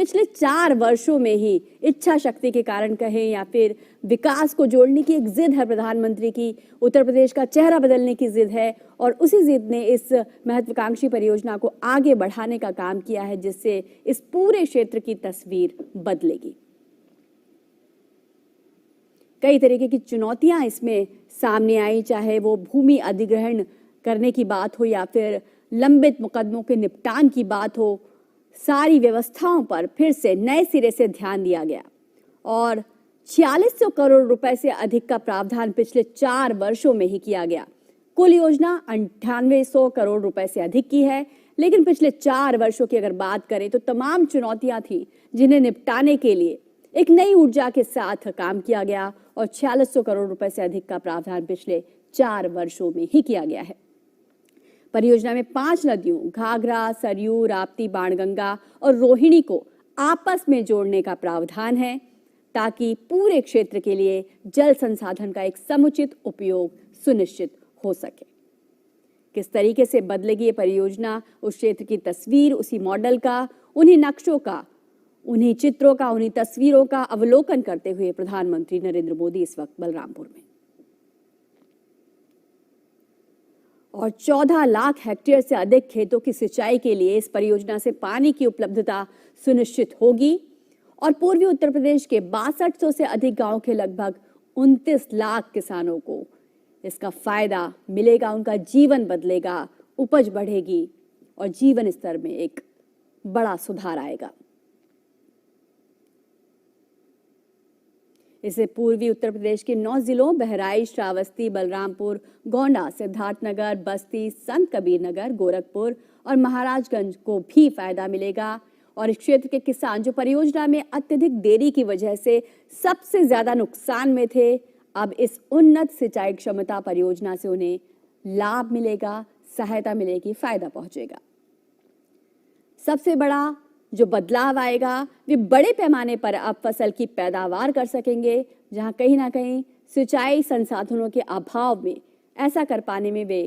पिछले 4 वर्षों में ही इच्छा शक्ति के कारण कहें या फिर विकास को जोड़ने की एक जिद है प्रधानमंत्री की, उत्तर प्रदेश का चेहरा बदलने की जिद है और उसी जिद ने इस महत्वाकांक्षी परियोजना को आगे बढ़ाने का काम किया है, जिससे इस पूरे क्षेत्र की तस्वीर बदलेगी। कई तरीके की चुनौतियां इसमें सामने आई, चाहे वो भूमि अधिग्रहण करने की बात हो या फिर लंबित मुकदमों के निपटान की बात हो। सारी व्यवस्थाओं पर फिर से नए सिरे से ध्यान दिया गया और 4600 करोड़ रुपए से अधिक का प्रावधान पिछले 4 वर्षों में ही किया गया। कुल योजना 9800 करोड़ रुपए से अधिक की है, लेकिन पिछले 4 वर्षों की अगर बात करें तो तमाम चुनौतियां थी जिन्हें निपटाने के लिए एक नई ऊर्जा के साथ काम किया गया और 4600 करोड़ रुपए से अधिक का प्रावधान पिछले 4 वर्षों में ही किया गया है। परियोजना में 5 नदियों घाघरा, सरयू, राप्ती, बाणगंगा और रोहिणी को आपस में जोड़ने का प्रावधान है ताकि पूरे क्षेत्र के लिए जल संसाधन का एक समुचित उपयोग सुनिश्चित हो सके। किस तरीके से बदलेगी ये परियोजना उस क्षेत्र की तस्वीर, उसी मॉडल का, उन्हीं नक्शों का, उन्हीं चित्रों का, उन्हीं तस्वीरों का अवलोकन करते हुए प्रधानमंत्री नरेंद्र मोदी इस वक्त बलरामपुर में और 14 लाख हेक्टेयर से अधिक खेतों की सिंचाई के लिए इस परियोजना से पानी की उपलब्धता सुनिश्चित होगी और पूर्वी उत्तर प्रदेश के 6200 से अधिक गांवों के लगभग 29 लाख किसानों को इसका फायदा मिलेगा। उनका जीवन बदलेगा, उपज बढ़ेगी और जीवन स्तर में एक बड़ा सुधार आएगा। इसे पूर्वी उत्तर प्रदेश के 9 जिलों बहराइच, श्रावस्ती, बलरामपुर, गोंडा, सिद्धार्थनगर, बस्ती, संत कबीर नगर, गोरखपुर और महाराजगंज को भी फायदा मिलेगा और इस क्षेत्र के किसान जो परियोजना में अत्यधिक देरी की वजह से सबसे ज्यादा नुकसान में थे, अब इस उन्नत सिंचाई क्षमता परियोजना से उन्हें लाभ मिलेगा, सहायता मिलेगी, फायदा पहुंचेगा। सबसे बड़ा जो बदलाव आएगा वे बड़े पैमाने पर अब फसल की पैदावार कर सकेंगे, जहां कहीं ना कहीं सिंचाई संसाधनों के अभाव में ऐसा कर पाने में वे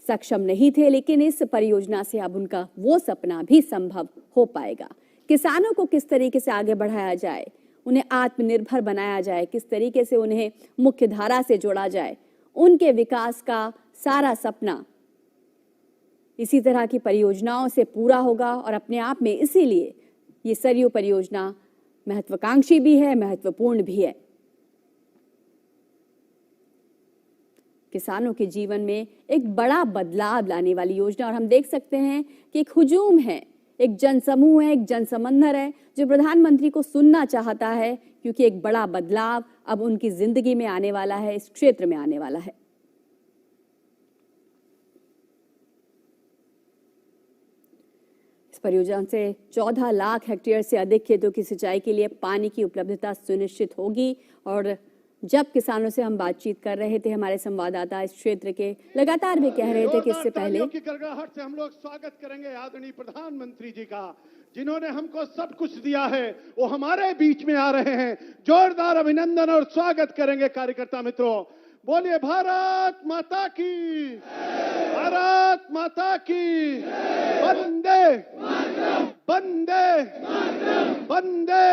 सक्षम नहीं थे, लेकिन इस परियोजना से अब उनका वो सपना भी संभव हो पाएगा। किसानों को किस तरीके से आगे बढ़ाया जाए, उन्हें आत्मनिर्भर बनाया जाए, किस तरीके से उन्हें मुख्य धारा से जोड़ा जाए, उनके विकास का सारा सपना इसी तरह की परियोजनाओं से पूरा होगा और अपने आप में इसीलिए ये सरयू परियोजना महत्वाकांक्षी भी है, महत्वपूर्ण भी है। किसानों के जीवन में एक बड़ा बदलाव लाने वाली योजना और हम देख सकते हैं कि एक हुजूम है, एक जनसमूह है, एक जनसमंदर है जो प्रधानमंत्री को सुनना चाहता है, क्योंकि एक बड़ा बदलाव अब उनकी जिंदगी में आने वाला है, इस क्षेत्र में आने वाला है। परियोजना से 14 लाख हेक्टेयर से अधिक खेतों की सिंचाई के लिए पानी की उपलब्धता सुनिश्चित होगी और जब किसानों से हम बातचीत कर रहे थे, हमारे संवाददाता इस क्षेत्र के लगातार भी कह रहे थे कि इससे पहले की गड़गड़ाहट से हम लोग स्वागत करेंगे आदरणीय प्रधानमंत्री जी का, जिन्होंने हमको सब कुछ दिया है, वो हमारे बीच में आ रहे हैं। जोरदार अभिनंदन और स्वागत करेंगे कार्यकर्ता मित्रों। बोलिए भारत माता की, भारत माता की, वंदे वंदे वंदे।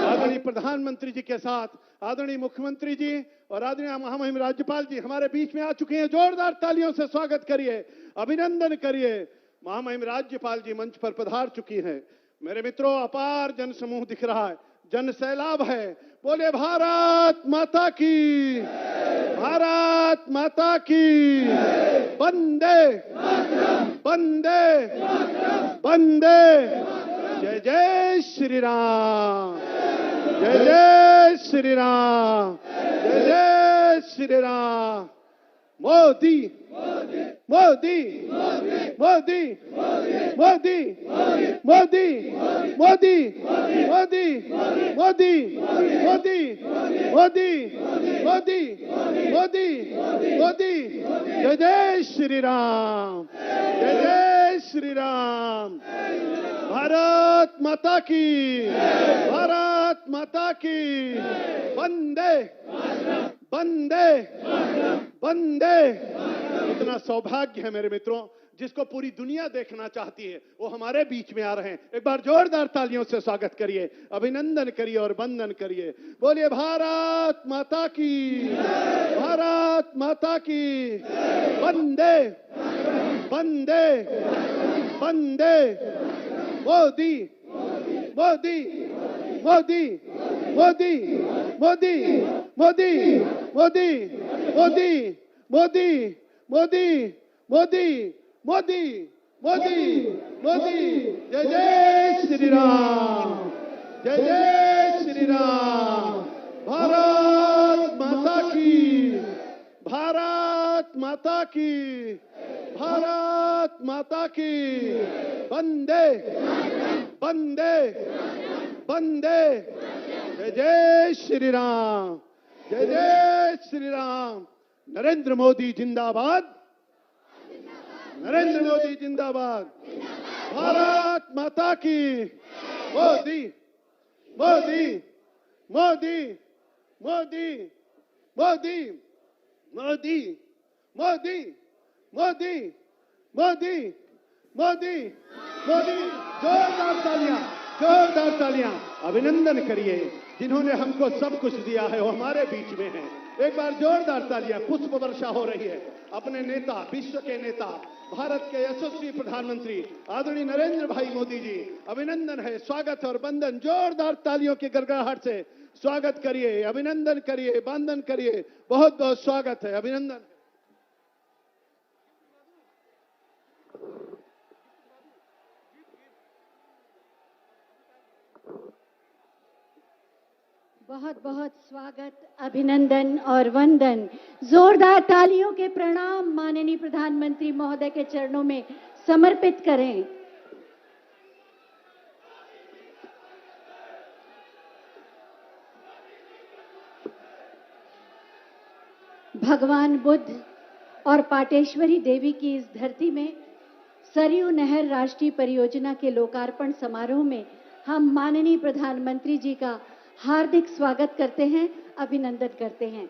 आदरणीय प्रधानमंत्री जी के साथ आदरणीय मुख्यमंत्री जी और आदरणीय महामहिम राज्यपाल जी हमारे बीच में आ चुके हैं। जोरदार तालियों से स्वागत करिए, अभिनंदन करिए। महामहिम राज्यपाल जी मंच पर पधार चुकी हैं। मेरे मित्रों, अपार जनसमूह दिख रहा है, जन सैलाब है। बोले भारत माता की, भारत माता की, वंदे वंदे वंदे। जय जय श्री राम, जय जय श्री राम, जय जय श्री राम। मोदी मोदी मोदी मोदी मोदी मोदी मोदी मोदी मोदी मोदी मोदी मोदी। जय जय श्री राम, जय जय श्री राम। भारत माता की, भारत माता की, वंदे वंदे वंदे। इतना सौभाग्य है मेरे मित्रों, जिसको पूरी दुनिया देखना चाहती है, वो हमारे बीच में आ रहे हैं। एक बार जोरदार तालियों से स्वागत करिए, अभिनंदन करिए और वंदन करिए। बोलिए भारत माता की, भारत माता की। वंदे वंदे वंदे। मोदी मोदी मोदी मोदी मोदी मोदी मोदी मोदी मोदी मोदी मोदी मोदी मोदी मोदी। जय जय श्री राम, जय जय श्री राम। भारत माता की, भारत माता की, भारत माता की। वंदे वंदे वंदे। जय जय श्री राम, जय जय श्री राम। नरेंद्र मोदी जिंदाबाद, नरेंद्र मोदी जिंदाबाद। भारत माता की। मोदी मोदी मोदी मोदी मोदी मोदी मोदी मोदी मोदी मोदी मोदी। जोरदार तालियां, जोरदार तालियां। अभिनंदन करिए, जिन्होंने हमको सब कुछ दिया है वो हमारे बीच में है। एक बार जोरदार तालियां। पुष्प वर्षा हो रही है अपने नेता, विश्व के नेता, भारत के यशस्वी प्रधानमंत्री आदरणीय नरेंद्र भाई मोदी जी। अभिनंदन है, स्वागत और वंदन। जोरदार तालियों की गड़गड़ाहट से स्वागत करिए, अभिनंदन करिए, वंदन करिए। बहुत बहुत स्वागत है, अभिनंदन। बहुत बहुत स्वागत, अभिनंदन और वंदन। जोरदार तालियों के प्रणाम माननीय प्रधानमंत्री महोदय के चरणों में समर्पित करें। भगवान बुद्ध और पाटेश्वरी देवी की इस धरती में सरयू नहर राष्ट्रीय परियोजना के लोकार्पण समारोह में हम माननीय प्रधानमंत्री जी का हार्दिक स्वागत करते हैं, अभिनंदन करते हैं।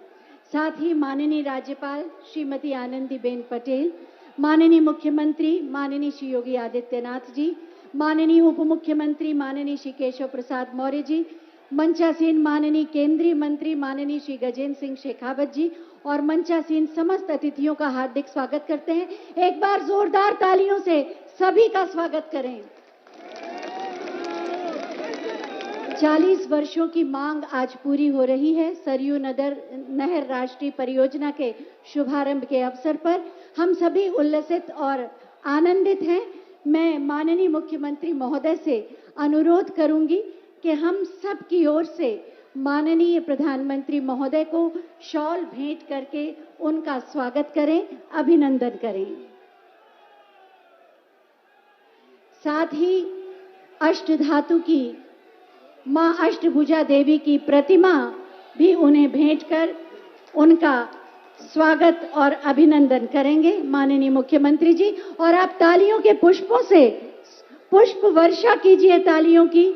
साथ ही माननीय राज्यपाल श्रीमती आनंदीबेन पटेल, माननीय मुख्यमंत्री माननीय श्री योगी आदित्यनाथ जी, माननीय उप मुख्यमंत्री माननीय श्री केशव प्रसाद मौर्य जी, मंचासीन माननीय केंद्रीय मंत्री माननीय श्री गजेंद्र सिंह शेखावत जी और मंचासीन समस्त अतिथियों का हार्दिक स्वागत करते हैं। एक बार जोरदार तालियों से सभी का स्वागत करें। 40 वर्षों की मांग आज पूरी हो रही है। सरयू नहर राष्ट्रीय परियोजना के शुभारंभ के अवसर पर हम सभी उल्लसित और आनंदित हैं। मैं माननीय मुख्यमंत्री महोदय से अनुरोध करूंगी कि हम सब की ओर से माननीय प्रधानमंत्री महोदय को शॉल भेंट करके उनका स्वागत करें, अभिनंदन करें। साथ ही अष्टधातु की मां अष्टभुजा देवी की प्रतिमा भी उन्हें भेंट कर उनका स्वागत और अभिनंदन करेंगे माननीय मुख्यमंत्री जी। और आप तालियों के पुष्पों से पुष्प वर्षा कीजिए तालियों की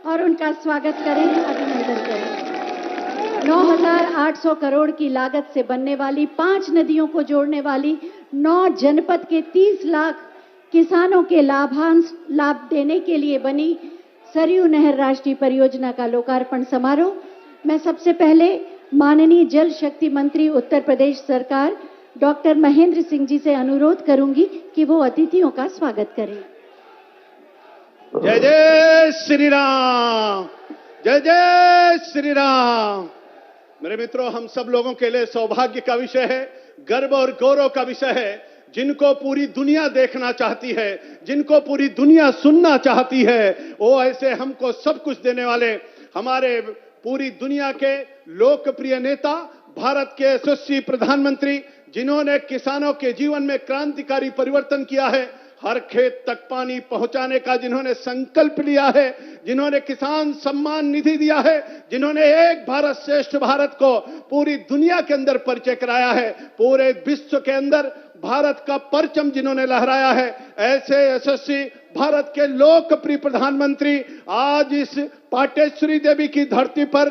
और उनका स्वागत करें, अभिनंदन करें। 9,800 करोड़ की लागत से बनने वाली 5 नदियों को जोड़ने वाली 9 जनपद के 30 लाख किसानों के लाभ देने के लिए बनी सरयू नहर राष्ट्रीय परियोजना का लोकार्पण समारोह। मैं सबसे पहले माननीय जल शक्ति मंत्री उत्तर प्रदेश सरकार डॉक्टर महेंद्र सिंह जी से अनुरोध करूंगी कि वो अतिथियों का स्वागत करें। जय जय श्री राम, जय जय श्री राम। मेरे मित्रों, हम सब लोगों के लिए सौभाग्य का विषय है, गर्व और गौरव का विषय है। जिनको पूरी दुनिया देखना चाहती है, जिनको पूरी दुनिया सुनना चाहती है, वो ऐसे हमको सब कुछ देने वाले हमारे पूरी दुनिया के लोकप्रिय नेता, भारत के यशस्वी प्रधानमंत्री, जिन्होंने किसानों के जीवन में क्रांतिकारी परिवर्तन किया है, हर खेत तक पानी पहुंचाने का जिन्होंने संकल्प लिया है, जिन्होंने किसान सम्मान निधि दिया है, जिन्होंने एक भारत श्रेष्ठ भारत को पूरी दुनिया के अंदर परिचय कराया है, पूरे विश्व के अंदर भारत का परचम जिन्होंने लहराया है, ऐसे यशस्वी भारत के लोकप्रिय प्रधानमंत्री आज इस पाटेश्वरी देवी की धरती पर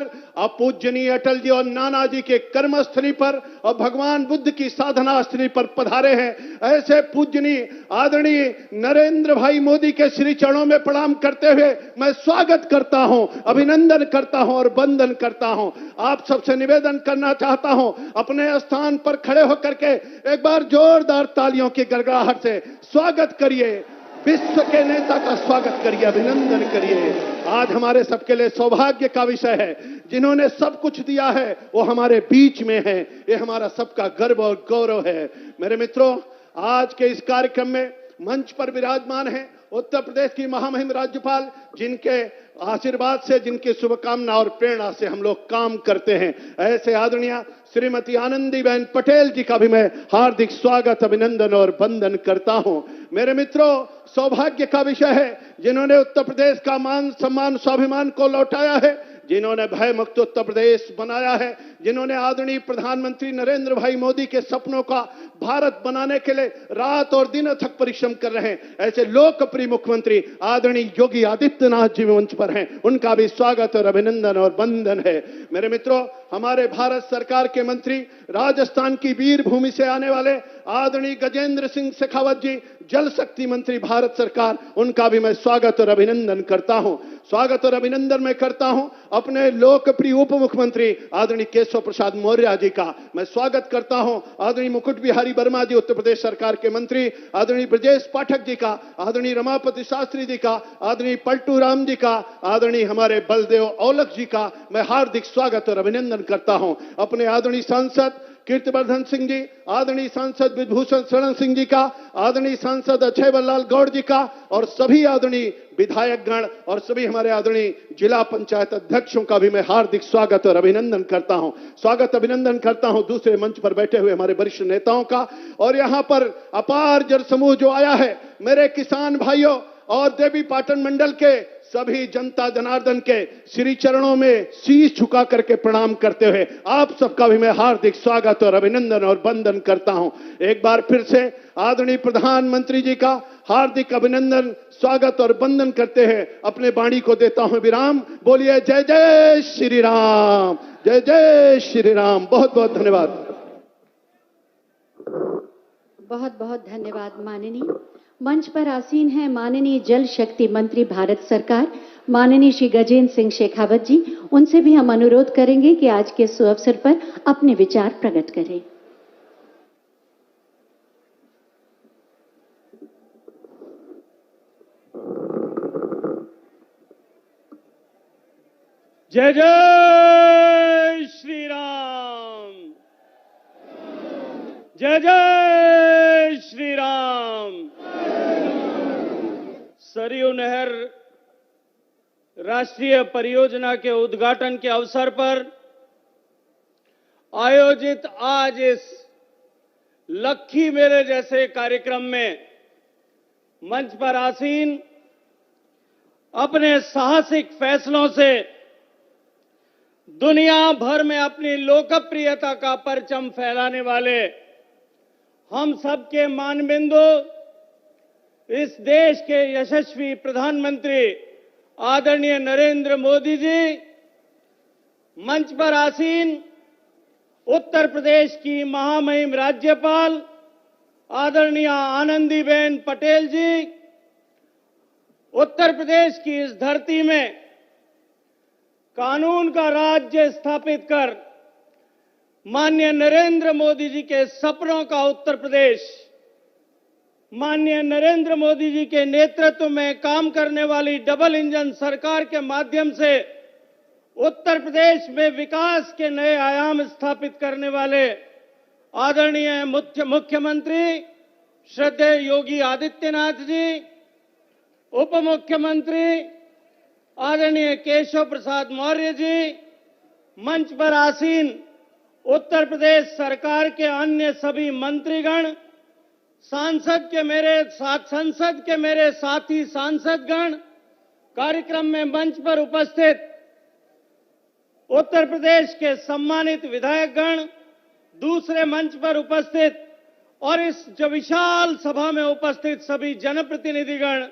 पूजनीय अटल जी और नाना जी के कर्मस्थली पर और भगवान बुद्ध की साधना स्थली पर पधारे हैं। ऐसे पूजनीय आदरणीय नरेंद्र भाई मोदी के श्री चरणों में प्रणाम करते हुए मैं स्वागत करता हूं, अभिनंदन करता हूं और वंदन करता हूं। आप सबसे निवेदन करना चाहता हूं, अपने स्थान पर खड़े होकर के एक बार जोरदार तालियों की गड़गड़ाहट से स्वागत करिए, विश्व के नेता का स्वागत करिए, अभिनंदन करिए। आज हमारे सबके लिए सौभाग्य का विषय है, जिन्होंने सब कुछ दिया है वो हमारे बीच में है। ये हमारा सबका गर्व और गौरव है। मेरे मित्रों, आज के इस कार्यक्रम में मंच पर विराजमान है उत्तर प्रदेश की महामहिम राज्यपाल, जिनके आशीर्वाद से, जिनकी शुभकामना और प्रेरणा से हम लोग काम करते हैं। ऐसे आदरणीय श्रीमती आनंदीबेन पटेल जी का भी मैं हार्दिक स्वागत, अभिनंदन और वंदन करता हूं। मेरे मित्रों, सौभाग्य का विषय है जिन्होंने उत्तर प्रदेश का मान सम्मान स्वाभिमान को लौटाया है, जिन्होंने भय मुक्त उत्तर प्रदेश बनाया है, जिन्होंने आदरणीय प्रधानमंत्री नरेंद्र भाई मोदी के सपनों का भारत बनाने के लिए रात और दिन अथक परिश्रम कर रहे हैं। ऐसे लोकप्रिय मुख्यमंत्री आदरणीय योगी आदित्यनाथ जी मंच पर हैं, उनका भी स्वागत और अभिनंदन और वंदन है। मेरे मित्रों, हमारे भारत सरकार के मंत्री, राजस्थान की वीर भूमि से आने वाले आदरणीय गजेंद्र सिंह शेखावत जी, जल शक्ति मंत्री भारत सरकार, उनका भी मैं स्वागत और अभिनंदन करता हूं। स्वागत और अभिनंदन मैं करता हूं अपने लोकप्रिय उप मुख्यमंत्री आदरणीय केशव प्रसाद मौर्य जी का। मैं स्वागत करता हूं आदरणीय मुकुट बिहारी वर्मा जी, उत्तर प्रदेश सरकार के मंत्री, आदरणीय ब्रजेश पाठक जी का, आदरणीय रमापति शास्त्री जी का, आदरणीय पलटू राम जी का, आदरणीय हमारे बलदेव औलख जी का मैं हार्दिक स्वागत और अभिनंदन करता हूं। अपने आदरणीय सांसद कीर्तिवर्धन सिंह जी, आदरणीय सांसद विभूषण शरण सिंह जी का, आदरणीय सांसद अक्षय बल्लाल गौड़ जी का और सभी आदरणीय विधायकगण और सभी हमारे आदरणीय जिला पंचायत अध्यक्षों का भी मैं हार्दिक स्वागत और अभिनंदन करता हूं। स्वागत अभिनंदन करता हूं दूसरे मंच पर बैठे हुए हमारे वरिष्ठ नेताओं का। और यहां पर अपार जन समूह जो आया है, मेरे किसान भाइयों और देवी पाटन मंडल के सभी जनता जनार्दन के श्री चरणों में शीश झुका करके प्रणाम करते हुए आप सबका भी मैं हार्दिक स्वागत और अभिनंदन और वंदन करता हूं। एक बार फिर से आदरणीय प्रधानमंत्री जी का हार्दिक अभिनंदन, स्वागत और वंदन करते हैं अपने वाणी को देता हूं विराम। बोलिए जय जय श्री राम, जय जय श्री राम। बहुत बहुत धन्यवाद। बहुत बहुत धन्यवाद माननीय। मंच पर आसीन है माननीय जल शक्ति मंत्री भारत सरकार माननीय श्री गजेंद्र सिंह शेखावत जी। उनसे भी हम अनुरोध करेंगे कि आज के सुअवसर पर अपने विचार प्रकट करें। जय जय श्री राम, जय जय श्री राम। सरयू नहर राष्ट्रीय परियोजना के उद्घाटन के अवसर पर आयोजित आज इस लक्खी मेले जैसे कार्यक्रम में मंच पर आसीन अपने साहसिक फैसलों से दुनिया भर में अपनी लोकप्रियता का परचम फैलाने वाले हम सबके मानबिंदु, इस देश के यशस्वी प्रधानमंत्री आदरणीय नरेंद्र मोदी जी, मंच पर आसीन उत्तर प्रदेश की महामहिम राज्यपाल आदरणीय आनंदीबेन पटेल जी, उत्तर प्रदेश की इस धरती में कानून का राज्य स्थापित कर माननीय नरेंद्र मोदी जी के सपनों का उत्तर प्रदेश, माननीय नरेंद्र मोदी जी के नेतृत्व में काम करने वाली डबल इंजन सरकार के माध्यम से उत्तर प्रदेश में विकास के नए आयाम स्थापित करने वाले आदरणीय मुख्यमंत्री श्रद्धेय योगी आदित्यनाथ जी, उप मुख्यमंत्री आदरणीय केशव प्रसाद मौर्य जी, मंच पर आसीन उत्तर प्रदेश सरकार के अन्य सभी मंत्रीगण, संसद के मेरे साथी सांसदगण, कार्यक्रम में मंच पर उपस्थित उत्तर प्रदेश के सम्मानित विधायकगण, दूसरे मंच पर उपस्थित और इस जो विशाल सभा में उपस्थित सभी जनप्रतिनिधिगण,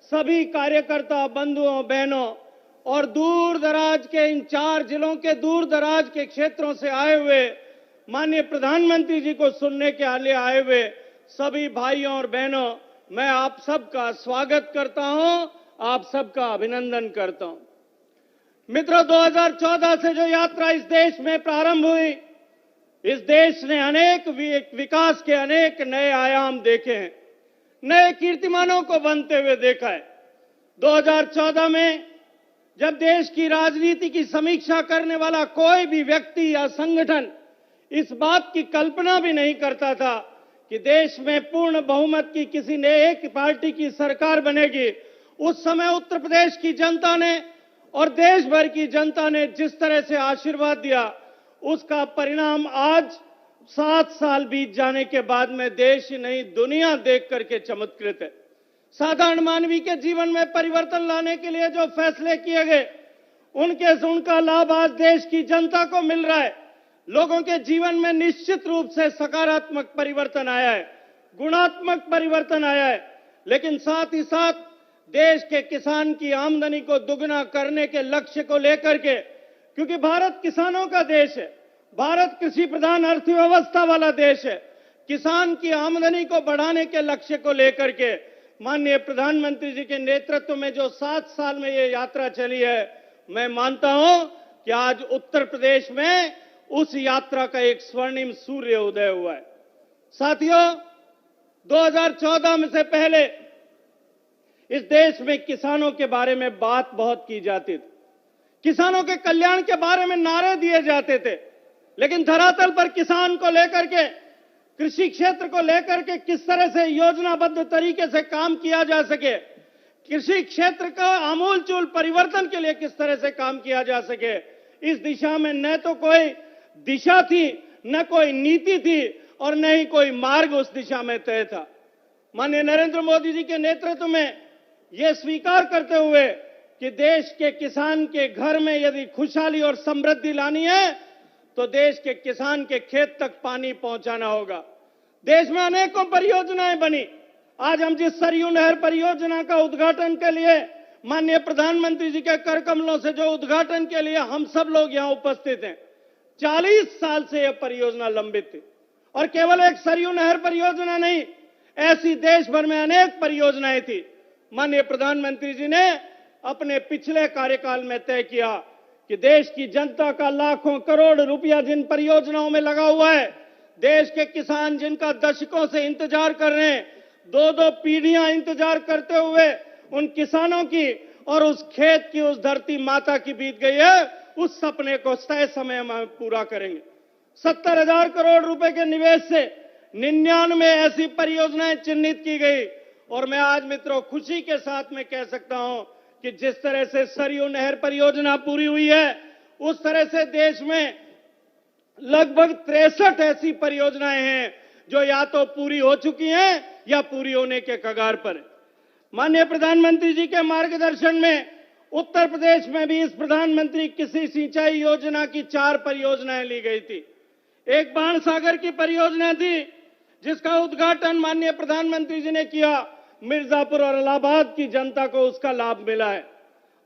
सभी कार्यकर्ता बंधुओं बहनों और दूर दराज के इन 4 जिलों के दूर दराज के क्षेत्रों से आए हुए माननीय प्रधानमंत्री जी को सुनने के लिए आए हुए सभी भाइयों और बहनों, मैं आप सबका स्वागत करता हूं, आप सबका अभिनंदन करता हूं। मित्रों, 2014 से जो यात्रा इस देश में प्रारंभ हुई, इस देश ने अनेक विकास के अनेक नए आयाम देखे हैं, नए कीर्तिमानों को बनते हुए देखा है। 2014 में जब देश की राजनीति की समीक्षा करने वाला कोई भी व्यक्ति या संगठन इस बात की कल्पना भी नहीं करता था कि देश में पूर्ण बहुमत की किसी ने एक पार्टी की सरकार बनेगी, उस समय उत्तर प्रदेश की जनता ने और देश भर की जनता ने जिस तरह से आशीर्वाद दिया, उसका परिणाम आज 7 साल बीत जाने के बाद में देश ही नहीं दुनिया देख करके चमत्कृत है। साधारण मानवी के जीवन में परिवर्तन लाने के लिए जो फैसले किए गए, उनका लाभ आज देश की जनता को मिल रहा है। लोगों के जीवन में निश्चित रूप से सकारात्मक परिवर्तन आया है, गुणात्मक परिवर्तन आया है, लेकिन साथ ही साथ देश के किसान की आमदनी को दुगना करने के लक्ष्य को लेकर के, क्योंकि भारत किसानों का देश है, भारत कृषि प्रधान अर्थव्यवस्था वाला देश है, किसान की आमदनी को बढ़ाने के लक्ष्य को लेकर के माननीय प्रधानमंत्री जी के नेतृत्व में जो 7 साल में ये यात्रा चली है, मैं मानता हूं कि आज उत्तर प्रदेश में उस यात्रा का एक स्वर्णिम सूर्य उदय हुआ है। साथियों, 2014 में से पहले इस देश में किसानों के बारे में बात बहुत की जाती थी, किसानों के कल्याण के बारे में नारे दिए जाते थे, लेकिन धरातल पर किसान को लेकर के, कृषि क्षेत्र को लेकर के किस तरह से योजनाबद्ध तरीके से काम किया जा सके, कृषि क्षेत्र का आमूलचूल परिवर्तन के लिए किस तरह से काम किया जा सके, इस दिशा में न तो कोई दिशा थी, न कोई नीति थी और न ही कोई मार्ग उस दिशा में तय था। माननीय नरेंद्र मोदी जी के नेतृत्व में यह स्वीकार करते हुए कि देश के किसान के घर में यदि खुशहाली और समृद्धि लानी है तो देश के किसान के खेत तक पानी पहुंचाना होगा। देश में अनेकों परियोजनाएं बनी। आज हम जिस सरयू नहर परियोजना का उद्घाटन के लिए माननीय प्रधानमंत्री जी के कर कमलों से जो उद्घाटन के लिए हम सब लोग यहां उपस्थित हैं, 40 साल से यह परियोजना लंबित थी और केवल एक सरयू नहर परियोजना नहीं, ऐसी देश भर में अनेक परियोजनाएं थी। माननीय प्रधानमंत्री जी ने अपने पिछले कार्यकाल में तय किया कि देश की जनता का लाखों करोड़ रुपया जिन परियोजनाओं में लगा हुआ है, देश के किसान जिनका दशकों से इंतजार कर रहे हैं, 2-2 पीढ़ियां इंतजार करते हुए उन किसानों की और उस खेत की, उस धरती माता की बीत गई है, उस सपने को तय समय में पूरा करेंगे। 70,000 करोड़ रुपए के निवेश से 99 ऐसी परियोजनाएं चिन्हित की गई और मैं आज मित्रों खुशी के साथ में कह सकता हूं कि जिस तरह से सरयू नहर परियोजना पूरी हुई है, उस तरह से देश में लगभग 63 ऐसी परियोजनाएं हैं जो या तो पूरी हो चुकी हैं या पूरी होने के कगार पर है। माननीय प्रधानमंत्री जी के मार्गदर्शन में उत्तर प्रदेश में भी इस प्रधानमंत्री कृषि सिंचाई योजना की 4 परियोजनाएं ली गई थी। एक बाणसागर की परियोजना थी जिसका उद्घाटन माननीय प्रधानमंत्री जी ने किया, मिर्जापुर और इलाहाबाद की जनता को उसका लाभ मिला है।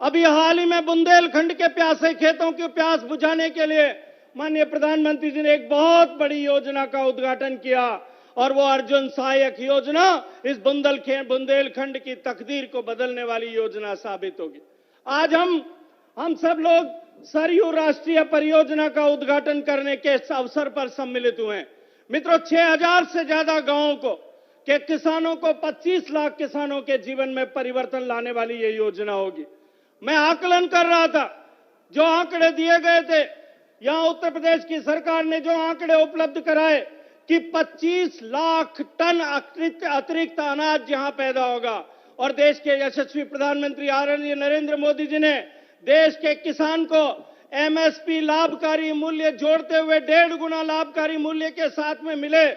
अभी हाल ही में बुंदेलखंड के प्यासे खेतों की प्यास बुझाने के लिए माननीय प्रधानमंत्री जी ने एक बहुत बड़ी योजना का उद्घाटन किया और वो अर्जुन सहायक योजना इस बुंदेलखंड की तकदीर को बदलने वाली योजना साबित होगी। आज हम सब लोग सरयू राष्ट्रीय परियोजना का उद्घाटन करने के अवसर पर सम्मिलित हुए हैं। मित्रों, 6000 से ज्यादा गांवों को के किसानों को 25 लाख किसानों के जीवन में परिवर्तन लाने वाली ये योजना होगी। मैं आकलन कर रहा था, जो आंकड़े दिए गए थे, यहां उत्तर प्रदेश की सरकार ने जो आंकड़े उपलब्ध कराए कि 25 लाख टन अतिरिक्त अनाज यहां पैदा होगा और देश के यशस्वी प्रधानमंत्री आदरणीय नरेंद्र मोदी जी ने देश के किसान को एमएसपी लाभकारी मूल्य जोड़ते हुए 1.5 गुना लाभकारी मूल्य के साथ में मिले।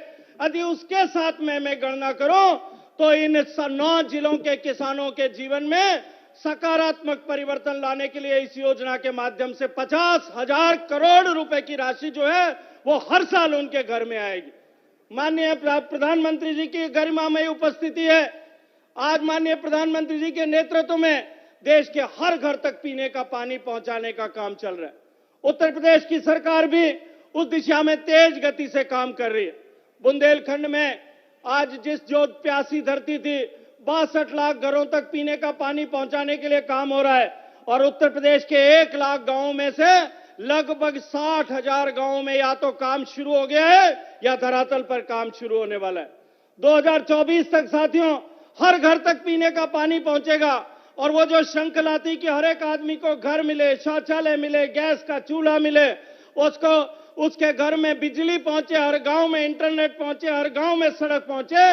यदि उसके साथ में मैं गणना करूं तो इन 9 जिलों के किसानों के जीवन में सकारात्मक परिवर्तन लाने के लिए इस योजना के माध्यम से 50,000 करोड़ रुपए की राशि जो है वो हर साल उनके घर में आएगी। माननीय प्रधानमंत्री जी की गरिमामयी उपस्थिति है। आज माननीय प्रधानमंत्री जी के नेतृत्व में देश के हर घर तक पीने का पानी पहुंचाने का काम चल रहा है। उत्तर प्रदेश की सरकार भी उस दिशा में तेज गति से काम कर रही है। बुंदेलखंड में आज जो प्यासी धरती थी, 62 लाख घरों तक पीने का पानी पहुंचाने के लिए काम हो रहा है और उत्तर प्रदेश के 1 लाख गांवों में से लगभग 60,000 गांवों में या तो काम शुरू हो गया है या धरातल पर काम शुरू होने वाला है। 2024 तक साथियों हर घर तक पीने का पानी पहुंचेगा और वो जो श्रृंखला थी कि हर एक आदमी को घर मिले, शौचालय मिले, गैस का चूल्हा मिले, उसको उसके घर में बिजली पहुंचे, हर गांव में इंटरनेट पहुंचे, हर गांव में सड़क पहुंचे,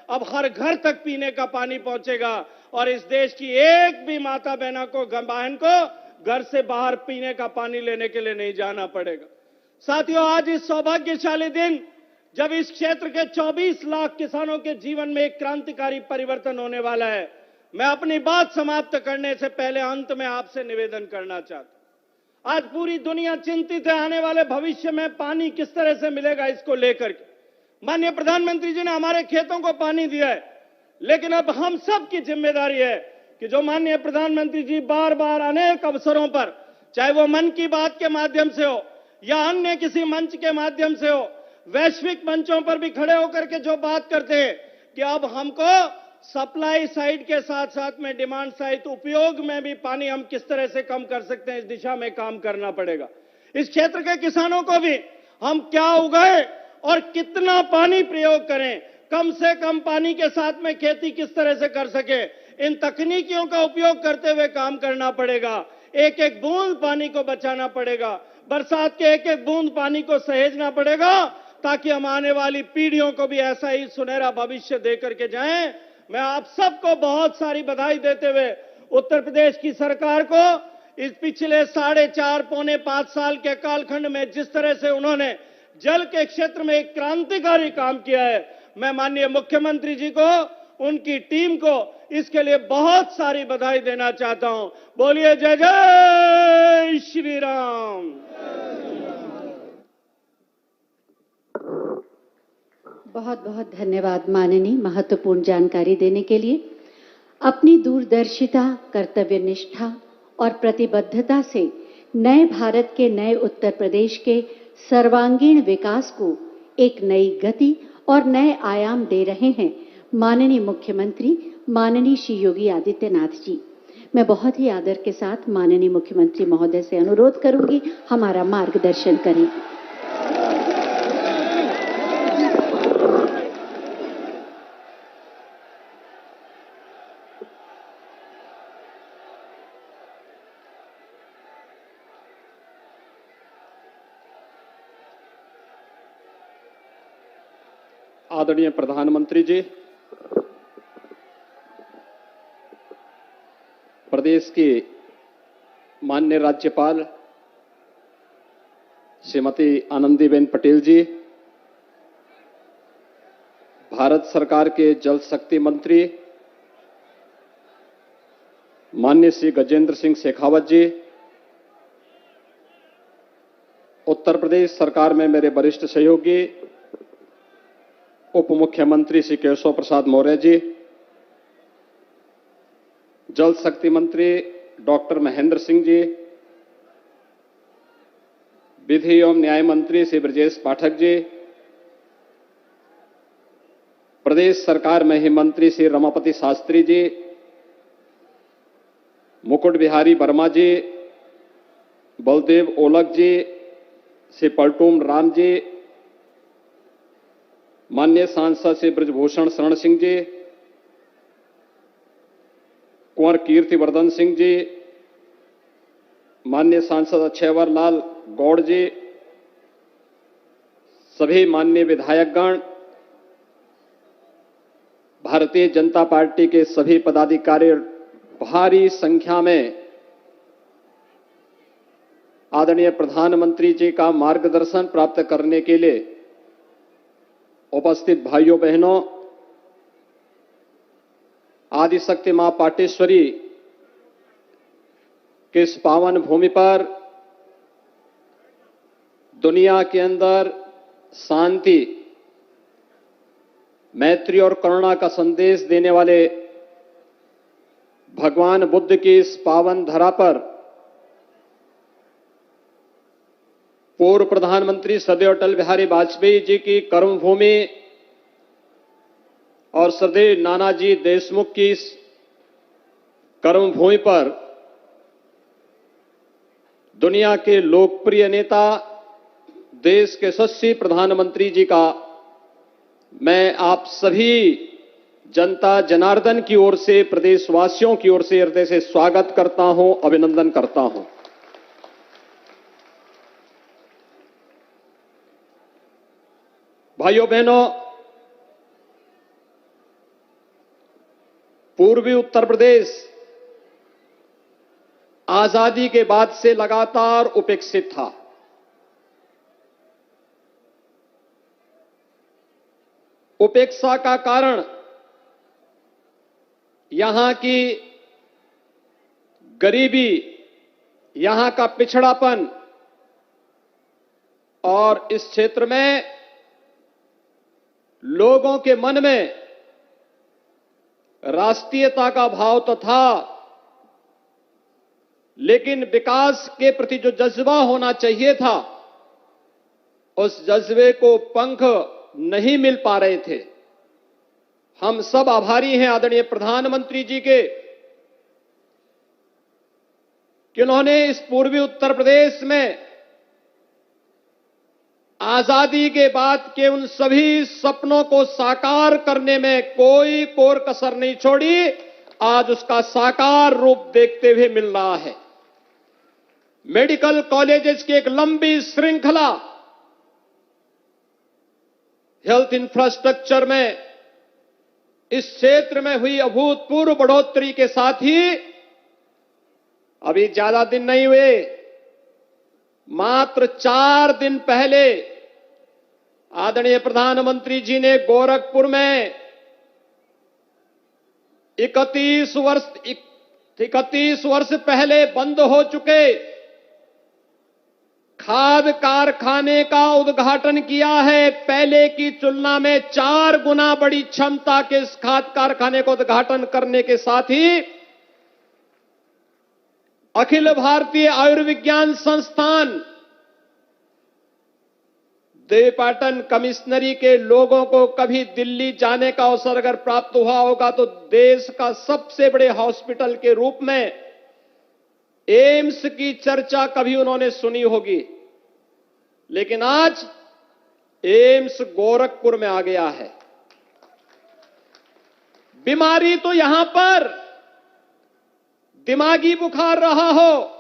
अब हर घर तक पीने का पानी पहुंचेगा और इस देश की एक भी माता बहन को घर से बाहर पीने का पानी लेने के लिए नहीं जाना पड़ेगा। साथियों, आज इस सौभाग्यशाली दिन जब इस क्षेत्र के 24 लाख किसानों के जीवन में एक क्रांतिकारी परिवर्तन होने वाला है, मैं अपनी बात समाप्त करने से पहले अंत में आपसे निवेदन करना चाहता हूं। आज पूरी दुनिया चिंतित है आने वाले भविष्य में पानी किस तरह से मिलेगा, इसको लेकर के माननीय प्रधानमंत्री जी ने हमारे खेतों को पानी दिया है, लेकिन अब हम सब की जिम्मेदारी है कि जो माननीय प्रधानमंत्री जी बार बार अनेक अवसरों पर, चाहे वो मन की बात के माध्यम से हो या अन्य किसी मंच के माध्यम से हो, वैश्विक मंचों पर भी खड़े होकर के जो बात करते हैं कि अब हमको सप्लाई साइड के साथ साथ में डिमांड साइड उपयोग में भी पानी हम किस तरह से कम कर सकते हैं, इस दिशा में काम करना पड़ेगा। इस क्षेत्र के किसानों को भी हम क्या उगाएं और कितना पानी प्रयोग करें, कम से कम पानी के साथ में खेती किस तरह से कर सके, इन तकनीकियों का उपयोग करते हुए काम करना पड़ेगा। एक एक बूंद पानी को बचाना पड़ेगा, बरसात के एक एक बूंद पानी को सहेजना पड़ेगा ताकि हम आने वाली पीढ़ियों को भी ऐसा ही सुनहरा भविष्य देकर के जाएं। मैं आप सबको बहुत सारी बधाई देते हुए उत्तर प्रदेश की सरकार को इस पिछले 4.5 पौने 5 साल के कालखंड में जिस तरह से उन्होंने जल के क्षेत्र में एक क्रांतिकारी काम किया है, मैं माननीय मुख्यमंत्री जी को, उनकी टीम को इसके लिए बहुत सारी बधाई देना चाहता हूं। बोलिए जय जय श्री राम। बहुत बहुत धन्यवाद माननीय, महत्वपूर्ण जानकारी देने के लिए। अपनी दूरदर्शिता, कर्तव्य निष्ठा और प्रतिबद्धता से नए भारत के, नए उत्तर प्रदेश के सर्वांगीण विकास को एक नई गति और नए आयाम दे रहे हैं माननीय मुख्यमंत्री माननीय श्री योगी आदित्यनाथ जी। मैं बहुत ही आदर के साथ माननीय मुख्यमंत्री महोदय से अनुरोध करूंगी हमारा मार्गदर्शन करें। आदरणीय प्रधानमंत्री जी, प्रदेश की माननीय राज्यपाल श्रीमती आनंदीबेन पटेल जी, भारत सरकार के जल शक्ति मंत्री माननीय श्री गजेंद्र सिंह शेखावत जी, उत्तर प्रदेश सरकार में मेरे वरिष्ठ सहयोगी उप मुख्यमंत्री श्री केशव प्रसाद मौर्य जी, जल शक्ति मंत्री डॉक्टर महेंद्र सिंह जी, विधि एवं न्याय मंत्री श्री ब्रजेश पाठक जी, प्रदेश सरकार में ही मंत्री श्री रमापति शास्त्री जी, मुकुट बिहारी वर्मा जी, बलदेव ओलख जी, श्री पलटूम राम जी, माननीय सांसद श्री ब्रजभूषण शरण सिंह जी, कुंवर कीर्तिवर्धन सिंह जी, माननीय सांसद अक्षयवर लाल गौड़ जी, सभी माननीय विधायकगण, भारतीय जनता पार्टी के सभी पदाधिकारी, भारी संख्या में आदरणीय प्रधानमंत्री जी का मार्गदर्शन प्राप्त करने के लिए उपस्थित भाइयों बहनों, आदिशक्ति मां पाटेश्वरी के इस पावन भूमि पर दुनिया के अंदर शांति, मैत्री और करुणा का संदेश देने वाले भगवान बुद्ध की इस पावन धरा पर पूर्व प्रधानमंत्री श्रद्धेय अटल बिहारी वाजपेयी जी की कर्मभूमि और श्रद्धेय नानाजी देशमुख की इस कर्मभूमि पर दुनिया के लोकप्रिय नेता, देश के यशस्वी प्रधानमंत्री जी का मैं आप सभी जनता जनार्दन की ओर से, प्रदेशवासियों की ओर से हृदय से स्वागत करता हूं, अभिनंदन करता हूं। भाइयों बहनों, पूर्वी उत्तर प्रदेश आजादी के बाद से लगातार उपेक्षित था। उपेक्षा का कारण यहां की गरीबी, यहां का पिछड़ापन और इस क्षेत्र में लोगों के मन में राष्ट्रीयता का भाव तो था, लेकिन विकास के प्रति जो जज्बा होना चाहिए था, उस जज्बे को पंख नहीं मिल पा रहे थे। हम सब आभारी हैं आदरणीय प्रधानमंत्री जी के कि उन्होंने इस पूर्वी उत्तर प्रदेश में आजादी के बाद के उन सभी सपनों को साकार करने में कोई कोर कसर नहीं छोड़ी। आज उसका साकार रूप देखते हुए मिल रहा है। मेडिकल कॉलेजेस की एक लंबी श्रृंखला, हेल्थ इंफ्रास्ट्रक्चर में इस क्षेत्र में हुई अभूतपूर्व बढ़ोतरी के साथ ही अभी ज्यादा दिन नहीं हुए, मात्र 4 दिन पहले आदरणीय प्रधानमंत्री जी ने गोरखपुर में 31 वर्ष पहले बंद हो चुके खाद कारखाने का उद्घाटन किया है। पहले की तुलना में 4 गुना बड़ी क्षमता के इस खाद कारखाने को उद्घाटन करने के साथ ही अखिल भारतीय आयुर्विज्ञान संस्थान देवपाटन कमिश्नरी के लोगों को कभी दिल्ली जाने का अवसर अगर प्राप्त हुआ होगा तो देश का सबसे बड़े हॉस्पिटल के रूप में एम्स की चर्चा कभी उन्होंने सुनी होगी, लेकिन आज एम्स गोरखपुर में आ गया है। बीमारी तो यहां पर दिमागी बुखार रहा हो,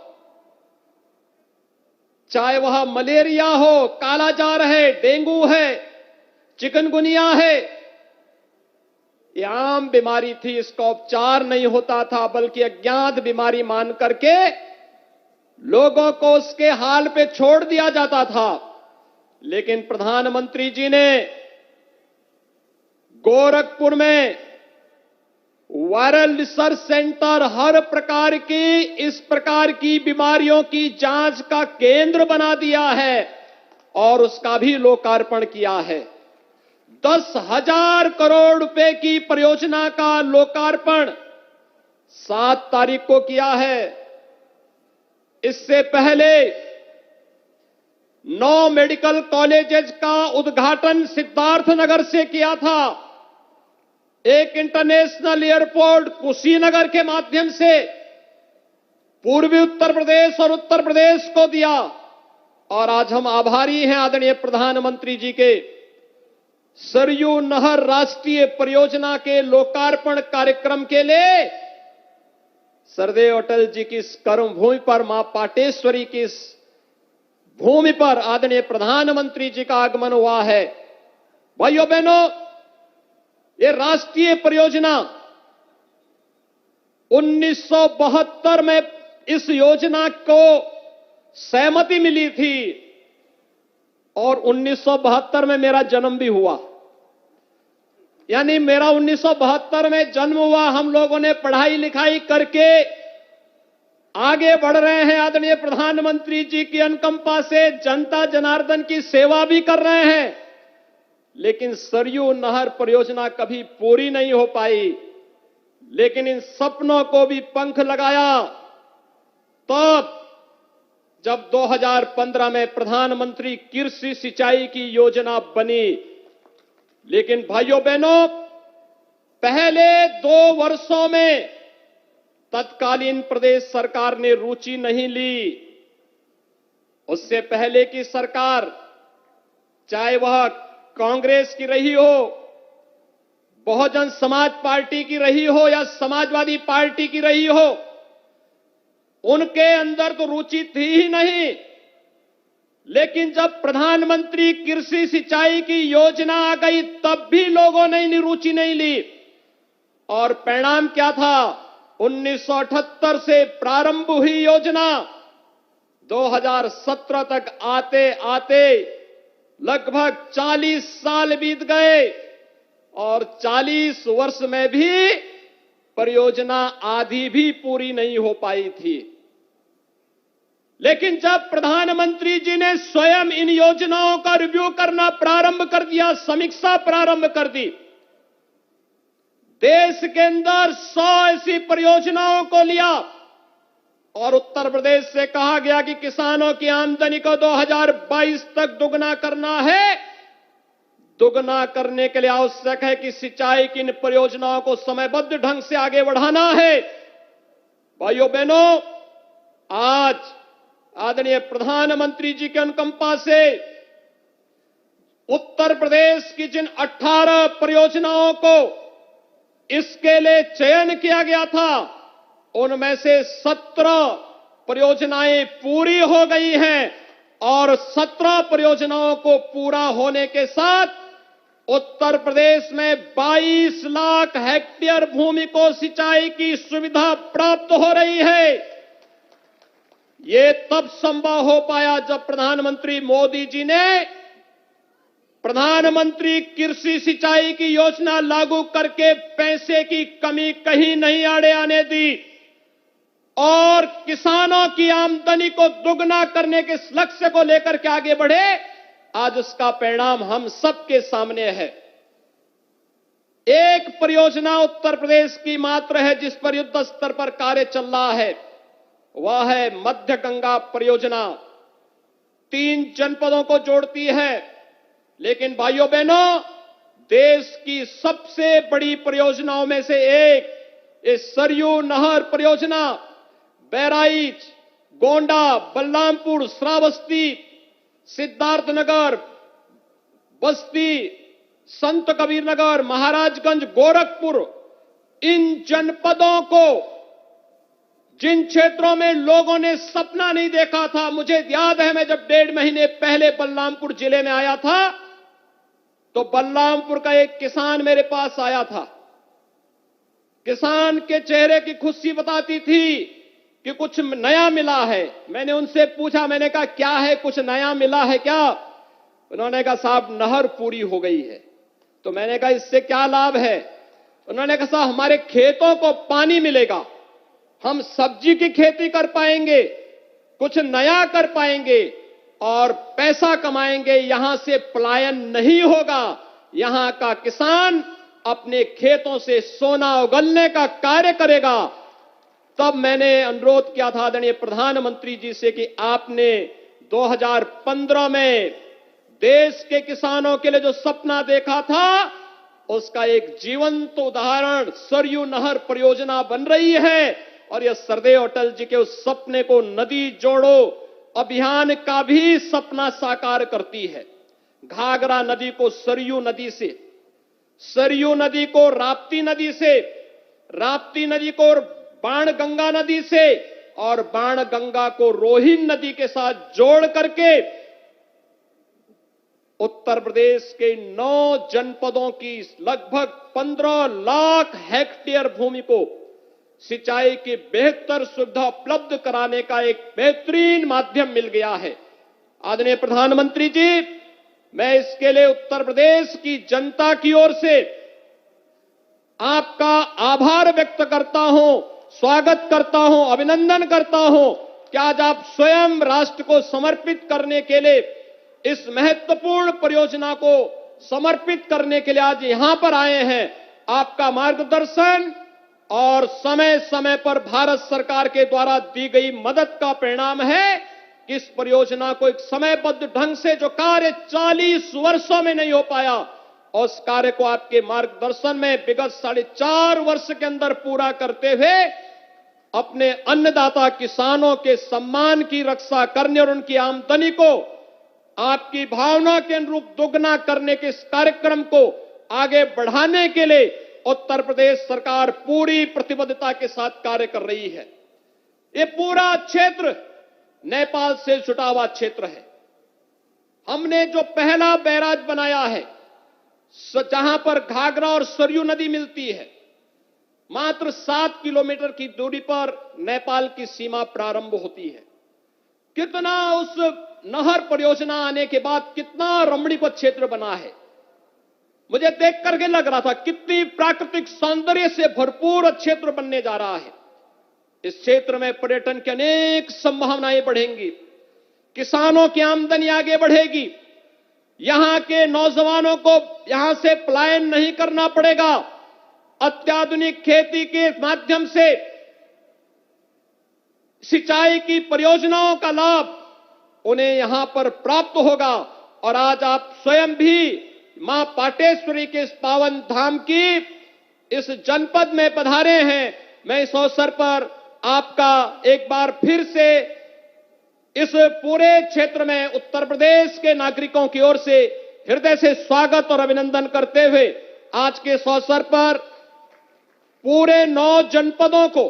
चाहे वह मलेरिया हो, कालाजार है, डेंगू है, चिकनगुनिया है, ये आम बीमारी थी, इसका उपचार नहीं होता था, बल्कि अज्ञात बीमारी मान करके लोगों को उसके हाल पे छोड़ दिया जाता था। लेकिन प्रधानमंत्री जी ने गोरखपुर में वायरल रिसर्च सेंटर, हर प्रकार की इस प्रकार की बीमारियों की जांच का केंद्र बना दिया है और उसका भी लोकार्पण किया है। 10,000 करोड़ रुपए की परियोजना का लोकार्पण 7 तारीख को किया है। इससे पहले 9 मेडिकल कॉलेजेस का उद्घाटन सिद्धार्थनगर से किया था। एक इंटरनेशनल एयरपोर्ट कुशीनगर के माध्यम से पूर्वी उत्तर प्रदेश और उत्तर प्रदेश को दिया। और आज हम आभारी हैं आदरणीय प्रधानमंत्री जी के सरयू नहर राष्ट्रीय परियोजना के लोकार्पण कार्यक्रम के लिए श्रद्धेय अटल जी की इस कर्मभूमि पर, मां पाटेश्वरी की इस भूमि पर आदरणीय प्रधानमंत्री जी का आगमन हुआ है। भाइयों बहनों, ये राष्ट्रीय परियोजना 1972 में इस योजना को सहमति मिली थी और 1972 में मेरा जन्म भी हुआ। यानी मेरा 1972 में जन्म हुआ। हम लोगों ने पढ़ाई लिखाई करके आगे बढ़ रहे हैं। आदरणीय प्रधानमंत्री जी की अनुकंपा से जनता जनार्दन की सेवा भी कर रहे हैं, लेकिन सरयू नहर परियोजना कभी पूरी नहीं हो पाई। लेकिन इन सपनों को भी पंख लगाया तब जब 2015 में प्रधानमंत्री कृषि सिंचाई की योजना बनी। लेकिन भाइयों बहनों, पहले 2 वर्षों में तत्कालीन प्रदेश सरकार ने रुचि नहीं ली। उससे पहले की सरकार, चाहे वह कांग्रेस की रही हो, बहुजन समाज पार्टी की रही हो या समाजवादी पार्टी की रही हो, उनके अंदर तो रुचि थी ही नहीं। लेकिन जब प्रधानमंत्री कृषि सिंचाई की योजना आ गई तब भी लोगों ने रुचि नहीं ली। और परिणाम क्या था? 1978 से प्रारंभ हुई योजना 2017 तक आते आते लगभग 40 साल बीत गए और 40 वर्ष में भी परियोजना आधी भी पूरी नहीं हो पाई थी। लेकिन जब प्रधानमंत्री जी ने स्वयं इन योजनाओं का रिव्यू करना प्रारंभ कर दिया, समीक्षा प्रारंभ कर दी, देश के अंदर 100 ऐसी परियोजनाओं को लिया और उत्तर प्रदेश से कहा गया कि किसानों की आमदनी को 2022 तक दुगना करना है। दुगना करने के लिए आवश्यक है कि सिंचाई की इन परियोजनाओं को समयबद्ध ढंग से आगे बढ़ाना है। भाइयों बहनों, आज आदरणीय प्रधानमंत्री जी के अनुकंपा से उत्तर प्रदेश की जिन 18 परियोजनाओं को इसके लिए चयन किया गया था, उनमें से 17 परियोजनाएं पूरी हो गई हैं और 17 परियोजनाओं को पूरा होने के साथ उत्तर प्रदेश में 22 लाख हेक्टेयर भूमि को सिंचाई की सुविधा प्राप्त हो रही है। ये तब संभव हो पाया जब प्रधानमंत्री मोदी जी ने प्रधानमंत्री कृषि सिंचाई की योजना लागू करके पैसे की कमी कहीं नहीं आड़े आने दी और किसानों की आमदनी को दुगना करने के लक्ष्य को लेकर के आगे बढ़े। आज उसका परिणाम हम सबके सामने है। एक परियोजना उत्तर प्रदेश की मात्र है जिस पर युद्ध स्तर पर कार्य चल रहा है, वह है मध्य गंगा परियोजना। 3 जनपदों को जोड़ती है। लेकिन भाइयों बहनों, देश की सबसे बड़ी परियोजनाओं में से एक इस सरयू नहर परियोजना बहराइच, गोंडा, बलरामपुर, श्रावस्ती, सिद्धार्थनगर, बस्ती, संत कबीर नगर, महाराजगंज, गोरखपुर, इन जनपदों को, जिन क्षेत्रों में लोगों ने सपना नहीं देखा था, मुझे याद है मैं जब 1.5 महीने पहले बलरामपुर जिले में आया था तो बलरामपुर का एक किसान मेरे पास आया था। किसान के चेहरे की खुशी बताती थी कि कुछ नया मिला है। मैंने उनसे पूछा, मैंने कहा क्या है, कुछ नया मिला है क्या? उन्होंने कहा साहब नहर पूरी हो गई है। तो मैंने कहा इससे क्या लाभ है? उन्होंने कहा साहब हमारे खेतों को पानी मिलेगा, हम सब्जी की खेती कर पाएंगे, कुछ नया कर पाएंगे और पैसा कमाएंगे, यहां से पलायन नहीं होगा, यहां का किसान अपने खेतों से सोना उगलने का कार्य करेगा। तब मैंने अनुरोध किया था आदरणीय प्रधानमंत्री जी से कि आपने 2015 में देश के किसानों के लिए जो सपना देखा था, उसका एक जीवंत उदाहरण सरयू नहर परियोजना बन रही है और यह सरदेव अटल जी के उस सपने को नदी जोड़ो अभियान का भी सपना साकार करती है। घाघरा नदी को सरयू नदी से, सरयू नदी को राप्ती नदी से, राप्ती नदी को बाणगंगा नदी से और बाणगंगा को रोहिन नदी के साथ जोड़ करके उत्तर प्रदेश के 9 जनपदों की लगभग 15 लाख हेक्टेयर भूमि को सिंचाई की बेहतर सुविधा उपलब्ध कराने का एक बेहतरीन माध्यम मिल गया है। आदरणीय प्रधानमंत्री जी, मैं इसके लिए उत्तर प्रदेश की जनता की ओर से आपका आभार व्यक्त करता हूं, स्वागत करता हूं, अभिनंदन करता हूं कि आज आप स्वयं राष्ट्र को समर्पित करने के लिए, इस महत्वपूर्ण परियोजना को समर्पित करने के लिए आज यहां पर आए हैं। आपका मार्गदर्शन, और समय समय पर भारत सरकार के द्वारा दी गई मदद का परिणाम है कि इस परियोजना को एक समयबद्ध ढंग से जो कार्य 40 वर्षों में नहीं हो पाया, और उस कार्य को आपके मार्गदर्शन में विगत 4.5 वर्ष के अंदर पूरा करते हुए अपने अन्नदाता किसानों के सम्मान की रक्षा करने और उनकी आमदनी को आपकी भावना के अनुरूप दोगुना करने के इस कार्यक्रम को आगे बढ़ाने के लिए उत्तर प्रदेश सरकार पूरी प्रतिबद्धता के साथ कार्य कर रही है। ये पूरा क्षेत्र नेपाल से जुटा हुआ क्षेत्र है। हमने जो पहला बैराज बनाया है, जहां पर घाघरा और सरयू नदी मिलती है, मात्र 7 किलोमीटर की दूरी पर नेपाल की सीमा प्रारंभ होती है। कितना उस नहर परियोजना आने के बाद कितना रमणीय क्षेत्र बना है, मुझे देख करके लग रहा था कितनी प्राकृतिक सौंदर्य से भरपूर क्षेत्र बनने जा रहा है। इस क्षेत्र में पर्यटन की अनेक संभावनाएं बढ़ेंगी, किसानों की आमदनी आगे बढ़ेगी, यहां के नौजवानों को यहां से पलायन नहीं करना पड़ेगा, अत्याधुनिक खेती के माध्यम से सिंचाई की परियोजनाओं का लाभ उन्हें यहां पर प्राप्त होगा। और आज आप स्वयं भी मां पाटेश्वरी के इस पावन धाम की इस जनपद में पधारे हैं। मैं इस अवसर पर आपका एक बार फिर से इस पूरे क्षेत्र में उत्तर प्रदेश के नागरिकों की ओर से हृदय से स्वागत और अभिनंदन करते हुए आज के इस अवसर पर पूरे 9 जनपदों को,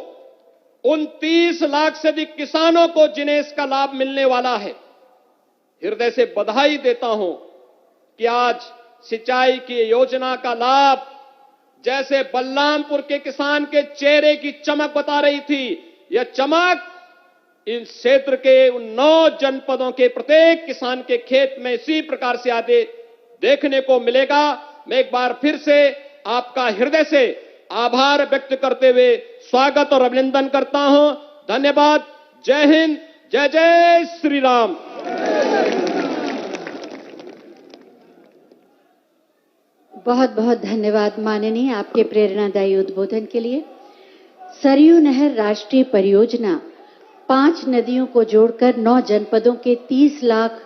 उन 30 लाख से अधिक किसानों को जिन्हें इसका लाभ मिलने वाला है, हृदय से बधाई देता हूं कि आज सिंचाई की योजना का लाभ जैसे बलरामपुर के किसान के चेहरे की चमक बता रही थी, यह चमक इन क्षेत्र के उन 9 जनपदों के प्रत्येक किसान के खेत में इसी प्रकार से आगे देखने को मिलेगा। मैं एक बार फिर से आपका हृदय से आभार व्यक्त करते हुए स्वागत और अभिनंदन करता हूं। धन्यवाद। जय हिंद, जय जय श्री राम। बहुत बहुत धन्यवाद माननीय, आपके प्रेरणादायी उद्बोधन के लिए। सरयू नहर राष्ट्रीय परियोजना 5 नदियों को जोड़कर 9 जनपदों के 30 लाख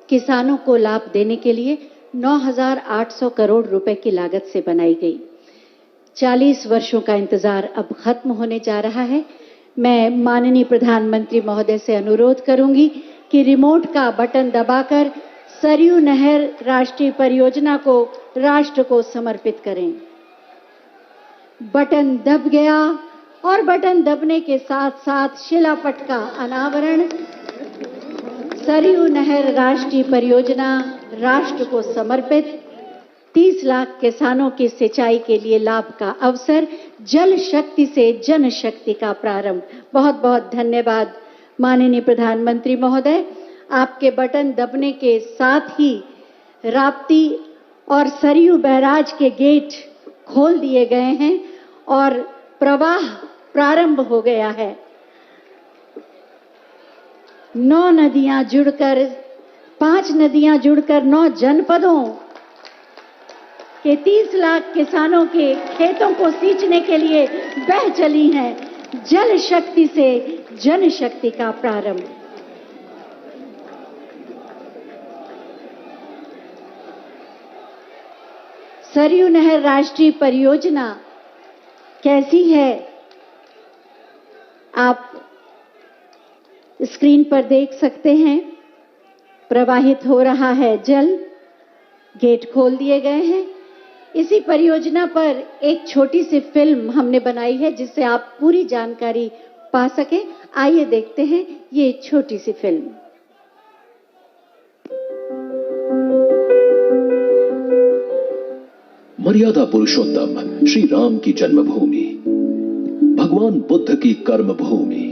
किसानों को लाभ देने के लिए 9,800 करोड़ रुपए की लागत से बनाई गई। 40 वर्षों का इंतजार अब खत्म होने जा रहा है। मैं माननीय प्रधानमंत्री महोदय से अनुरोध करूंगी कि रिमोट का बटन दबाकर सरयू नहर राष्ट्रीय परियोजना को राष्ट्र को समर्पित करें। बटन दब गया और बटन दबने के साथ साथ शिलापट का अनावरण। सरयू नहर राष्ट्रीय परियोजना राष्ट्र को समर्पित, 30 लाख किसानों की सिंचाई के लिए लाभ का अवसर, जल शक्ति से जन शक्ति का प्रारंभ। बहुत बहुत धन्यवाद माननीय प्रधानमंत्री महोदय। आपके बटन दबने के साथ ही राप्ती और सरयू बैराज के गेट खोल दिए गए हैं और प्रवाह प्रारंभ हो गया है। 9 नदियां जुड़कर 5 नदियां जुड़कर 9 जनपदों के 30 लाख किसानों के खेतों को सींचने के लिए बह चली हैं। जल शक्ति से जन शक्ति का प्रारंभ। सरयू नहर राष्ट्रीय परियोजना कैसी है, आप स्क्रीन पर देख सकते हैं। प्रवाहित हो रहा है जल, गेट खोल दिए गए हैं। इसी परियोजना पर एक छोटी सी फिल्म हमने बनाई है जिससे आप पूरी जानकारी पा सकें। आइए देखते हैं ये छोटी सी फिल्म। मर्यादा पुरुषोत्तम श्री राम की जन्मभूमि, भगवान बुद्ध की कर्म भूमि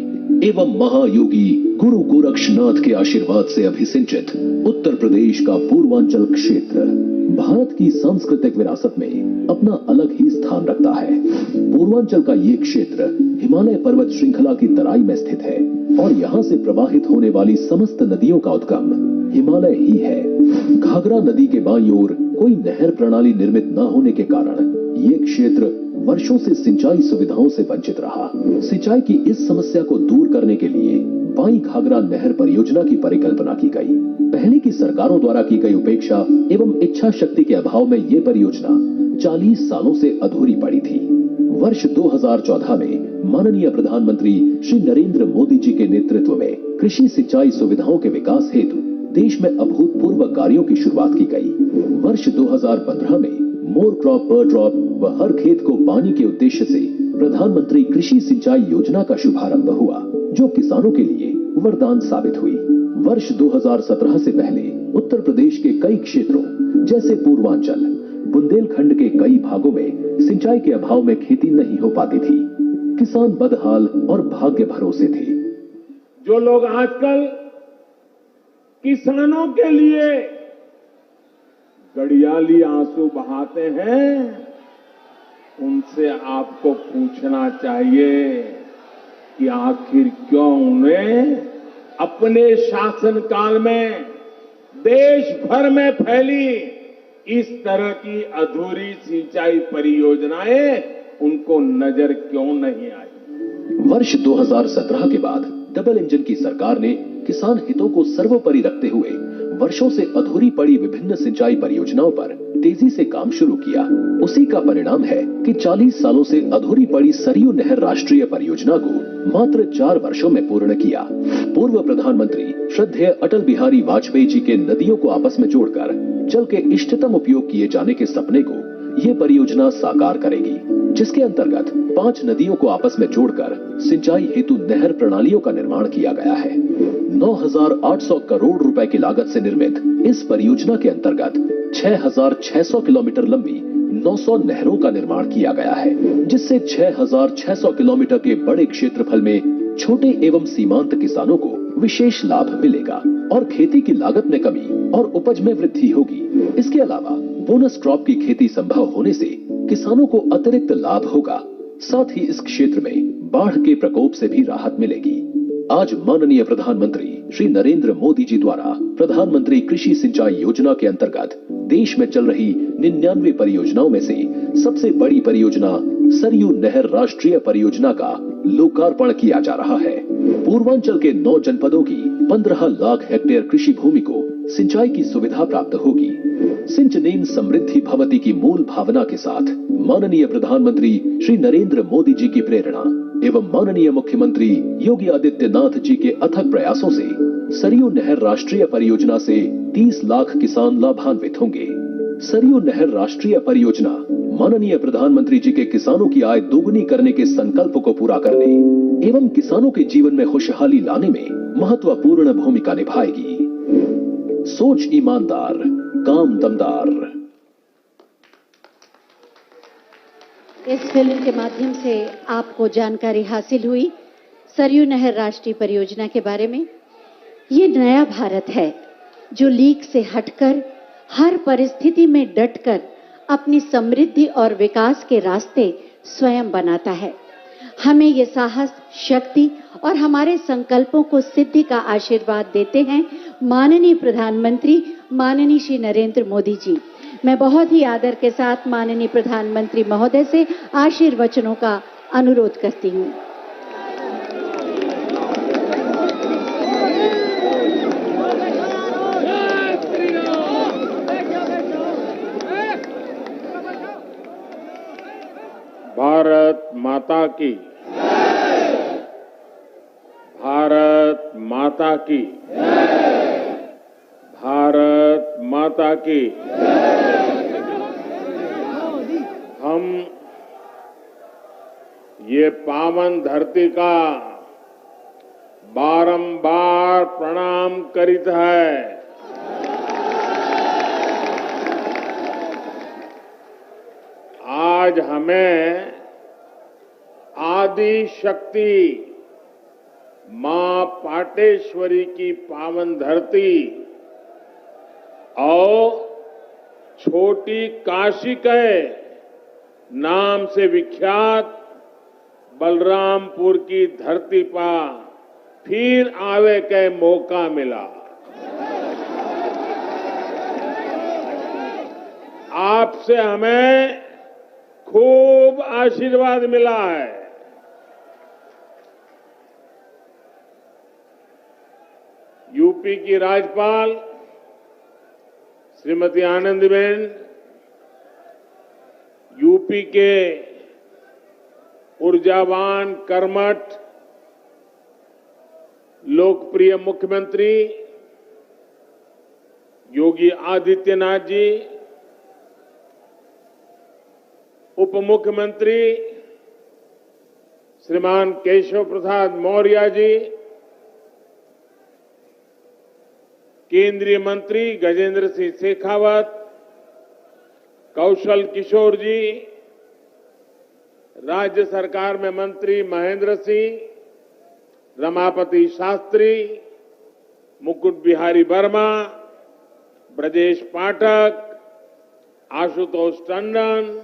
एवं महायोगी गुरु गोरक्षनाथ के आशीर्वाद से अभिसिंचित उत्तर प्रदेश का पूर्वांचल क्षेत्र भारत की सांस्कृतिक विरासत में अपना अलग ही स्थान रखता है। पूर्वांचल का ये क्षेत्र हिमालय पर्वत श्रृंखला की तराई में स्थित है और यहाँ से प्रवाहित होने वाली समस्त नदियों का उद्गम हिमालय ही है। घाघरा नदी के बाईं ओर कोई नहर प्रणाली निर्मित न होने के कारण ये क्षेत्र वर्षों से सिंचाई सुविधाओं से वंचित रहा। सिंचाई की इस समस्या को दूर करने के लिए बाई घाघरा नहर परियोजना की परिकल्पना की गई। पहले की सरकारों द्वारा की गई उपेक्षा एवं इच्छा शक्ति के अभाव में ये परियोजना 40 सालों से अधूरी पड़ी थी। वर्ष 2014 में माननीय प्रधानमंत्री श्री नरेंद्र मोदी जी के नेतृत्व में कृषि सिंचाई सुविधाओं के विकास हेतु देश में अभूतपूर्व कार्यों की शुरुआत की गई। वर्ष 2015 में मोर क्रॉप पर ड्रॉप व हर खेत को पानी के उद्देश्य से प्रधानमंत्री कृषि सिंचाई योजना का शुभारंभ हुआ, जो किसानों के लिए वरदान साबित हुई। वर्ष 2017 से पहले उत्तर प्रदेश के कई क्षेत्रों जैसे पूर्वांचल, बुंदेलखंड के कई भागों में सिंचाई के अभाव में खेती नहीं हो पाती थी। किसान बदहाल और भाग्य भरोसे थे। जो लोग आजकल किसानों के लिए गड़ियाली आंसू बहाते हैं, उनसे आपको पूछना चाहिए कि आखिर क्यों उन्हें अपने शासनकाल में देश भर में फैली इस तरह की अधूरी सिंचाई परियोजनाएं उनको नजर क्यों नहीं आई। वर्ष 2017 के बाद डबल इंजन की सरकार ने किसान हितों को सर्वोपरि रखते हुए वर्षों से अधूरी पड़ी विभिन्न सिंचाई परियोजनाओं पर तेजी से काम शुरू किया। उसी का परिणाम है कि 40 सालों से अधूरी पड़ी सरयू नहर राष्ट्रीय परियोजना को मात्र 4 वर्षों में पूर्ण किया। पूर्व प्रधानमंत्री श्रद्धेय अटल बिहारी वाजपेयी जी के नदियों को आपस में जोड़कर जल के इष्टतम उपयोग किए जाने के सपने को ये परियोजना साकार करेगी, जिसके अंतर्गत 5 नदियों को आपस में जोड़कर सिंचाई हेतु नहर प्रणालियों का निर्माण किया गया है। 9,800 करोड़ रुपए की लागत से निर्मित इस परियोजना के अंतर्गत 6,600 किलोमीटर लंबी 900 नहरों का निर्माण किया गया है, जिससे 6,600 किलोमीटर के बड़े क्षेत्रफल में छोटे एवं सीमांत किसानों को विशेष लाभ मिलेगा और खेती की लागत में कमी और उपज में वृद्धि होगी। इसके अलावा बोनस क्रॉप की खेती संभव होने से किसानों को अतिरिक्त लाभ होगा। साथ ही इस क्षेत्र में बाढ़ के प्रकोप से भी राहत मिलेगी। आज माननीय प्रधानमंत्री श्री नरेंद्र मोदी जी द्वारा प्रधानमंत्री कृषि सिंचाई योजना के अंतर्गत देश में चल रही 99 परियोजनाओं में से सबसे बड़ी परियोजना सरयू नहर राष्ट्रीय परियोजना का लोकार्पण किया जा रहा है। पूर्वांचल के 9 जनपदों की 15 लाख हेक्टेयर कृषि भूमि को सिंचाई की सुविधा प्राप्त होगी। सिंचनेन समृद्धि भवति की मूल भावना के साथ माननीय प्रधानमंत्री श्री नरेंद्र मोदी जी की प्रेरणा एवं माननीय मुख्यमंत्री योगी आदित्यनाथ जी के अथक प्रयासों से सरयू नहर राष्ट्रीय परियोजना से 30 लाख किसान लाभान्वित होंगे। सरयू नहर राष्ट्रीय परियोजना माननीय प्रधानमंत्री जी के किसानों की आय दोगुनी करने के संकल्प को पूरा करने एवं किसानों के जीवन में खुशहाली लाने में महत्वपूर्ण भूमिका निभाएगी। सोच ईमानदार, काम दमदार। इस फिल्म के माध्यम से आपको जानकारी हासिल हुई सरयू नहर राष्ट्रीय परियोजना के बारे में। ये नया भारत है जो लीक से हटकर हर परिस्थिति में डटकर अपनी समृद्धि और विकास के रास्ते स्वयं बनाता है। हमें ये साहस, शक्ति और हमारे संकल्पों को सिद्धि का आशीर्वाद देते हैं माननीय प्रधानमंत्री माननीय श्री नरेंद्र मोदी जी। मैं बहुत ही आदर के साथ माननीय प्रधानमंत्री महोदय से आशीर्वचनों का अनुरोध करती हूँ। भारत माता की, भारत माता की, भारत माता की। हम ये पावन धरती का बारंबार प्रणाम करित है। आज हमें आदि शक्ति मां पाटेश्वरी की पावन धरती और छोटी काशी के नाम से विख्यात बलरामपुर की धरती पर फिर आवे के मौका मिला। आपसे हमें खूब आशीर्वाद मिला है। यूपी की राज्यपाल श्रीमती आनंदीबेन, यूपी के ऊर्जावान, कर्मठ, लोकप्रिय मुख्यमंत्री योगी आदित्यनाथ जी, उप मुख्यमंत्री श्रीमान केशव प्रसाद मौर्य जी, केंद्रीय मंत्री गजेंद्र सिंह शेखावत, कौशल किशोर जी, राज्य सरकार में मंत्री महेंद्र सिंह, रमापति शास्त्री, मुकुट बिहारी वर्मा, ब्रजेश पाठक, आशुतोष टंडन,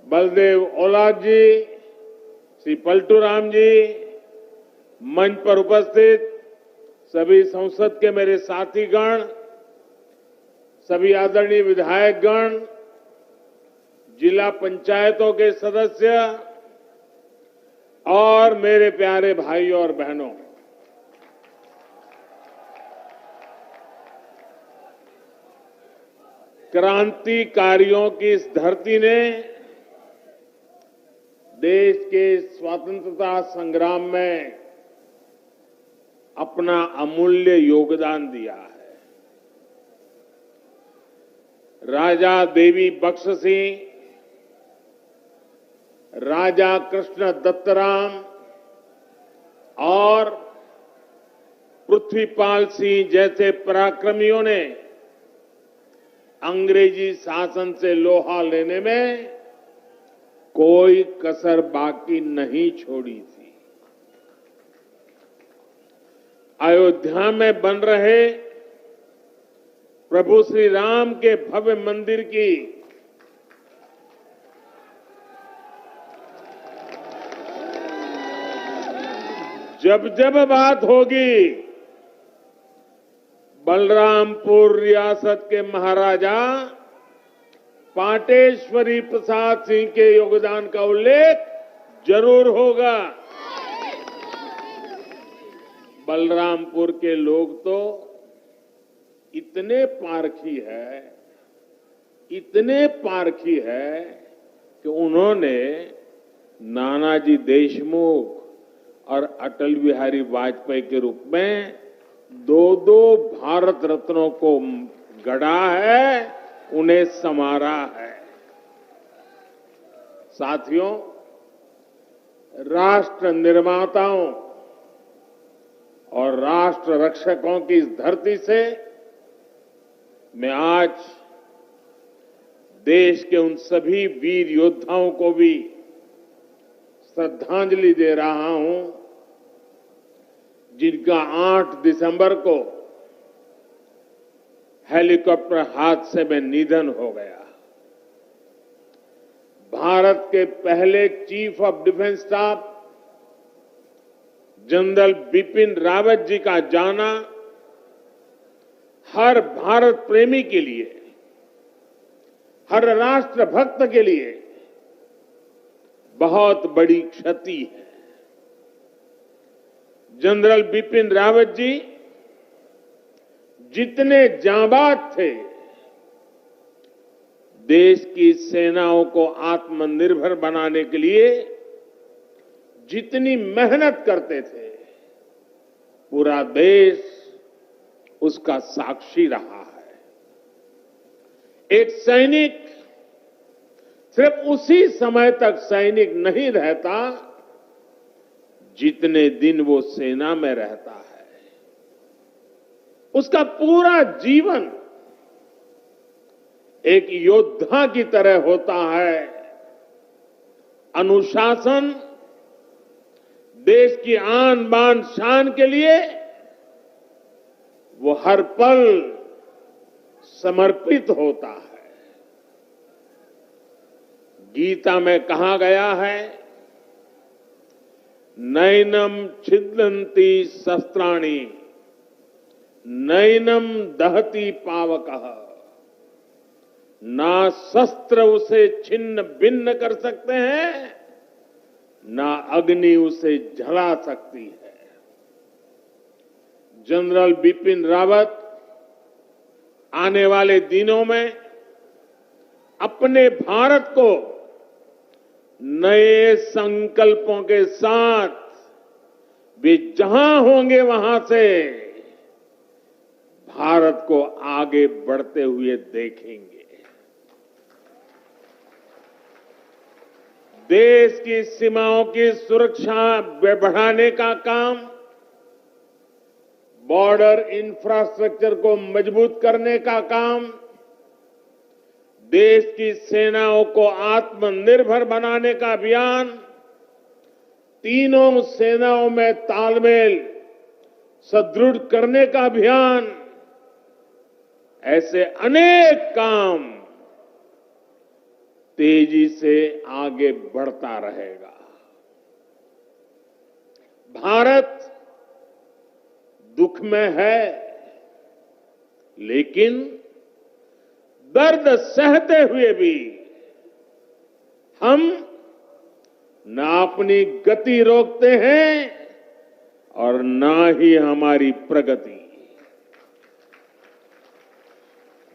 बलदेव ओलाद जी, श्री पलटू राम जी, मंच पर उपस्थित सभी संसद के मेरे साथीगण, सभी आदरणीय विधायकगण, जिला पंचायतों के सदस्य और मेरे प्यारे भाइयों और बहनों, क्रांतिकारियों की इस धरती ने देश के स्वतंत्रता संग्राम में अपना अमूल्य योगदान दिया है। राजा देवी बख्श सिंह, राजा कृष्ण दत्तराम और पृथ्वीपाल सिंह जैसे पराक्रमियों ने अंग्रेजी शासन से लोहा लेने में कोई कसर बाकी नहीं छोड़ी थी। अयोध्या में बन रहे प्रभु श्री राम के भव्य मंदिर की जब जब बात होगी, बलरामपुर रियासत के महाराजा पाटेश्वरी प्रसाद सिंह के योगदान का उल्लेख जरूर होगा। बलरामपुर के लोग तो इतने पारखी है कि उन्होंने नानाजी देशमुख और अटल बिहारी वाजपेयी के रूप में दो भारत रत्नों को गढ़ा है, उन्हें संवारा है। साथियों, राष्ट्र निर्माताओं और राष्ट्र रक्षकों की इस धरती से मैं आज देश के उन सभी वीर योद्धाओं को भी श्रद्धांजलि दे रहा हूं जिनका 8 दिसंबर को हेलीकॉप्टर हादसे में निधन हो गया। भारत के पहले chief of defence staff general Bipin Rawat ji का जाना हर भारत प्रेमी के लिए, हर राष्ट्र भक्त के लिए बहुत बड़ी क्षति है। जनरल बिपिन रावत जी जितने जांबाज थे, देश की सेनाओं को आत्मनिर्भर बनाने के लिए जितनी मेहनत करते थे, पूरा देश उसका साक्षी रहा है। एक सैनिक सिर्फ उसी समय तक सैनिक नहीं रहता जितने दिन वो सेना में रहता है। उसका पूरा जीवन एक योद्धा की तरह होता है। अनुशासन, देश की आन बान शान के लिए वो हर पल समर्पित होता है। गीता में कहा गया है, नैनम छिदन्ति शस्त्राणि नैनम दहति पावकः ना शस्त्र उसे छिन्न भिन्न कर सकते हैं, ना अग्नि उसे जला सकती है। जनरल बिपिन रावत आने वाले दिनों में अपने भारत को नए संकल्पों के साथ वे जहां होंगे वहां से भारत को आगे बढ़ते हुए देखेंगे। देश की सीमाओं की सुरक्षा बढ़ाने का काम, बॉर्डर इंफ्रास्ट्रक्चर को मजबूत करने का काम, देश की सेनाओं को आत्मनिर्भर बनाने का अभियान, तीनों सेनाओं में तालमेल सुदृढ़ करने का अभियान, ऐसे अनेक काम तेजी से आगे बढ़ता रहेगा। भारत दुख में है, लेकिन दर्द सहते हुए भी हम ना अपनी गति रोकते हैं और ना ही हमारी प्रगति।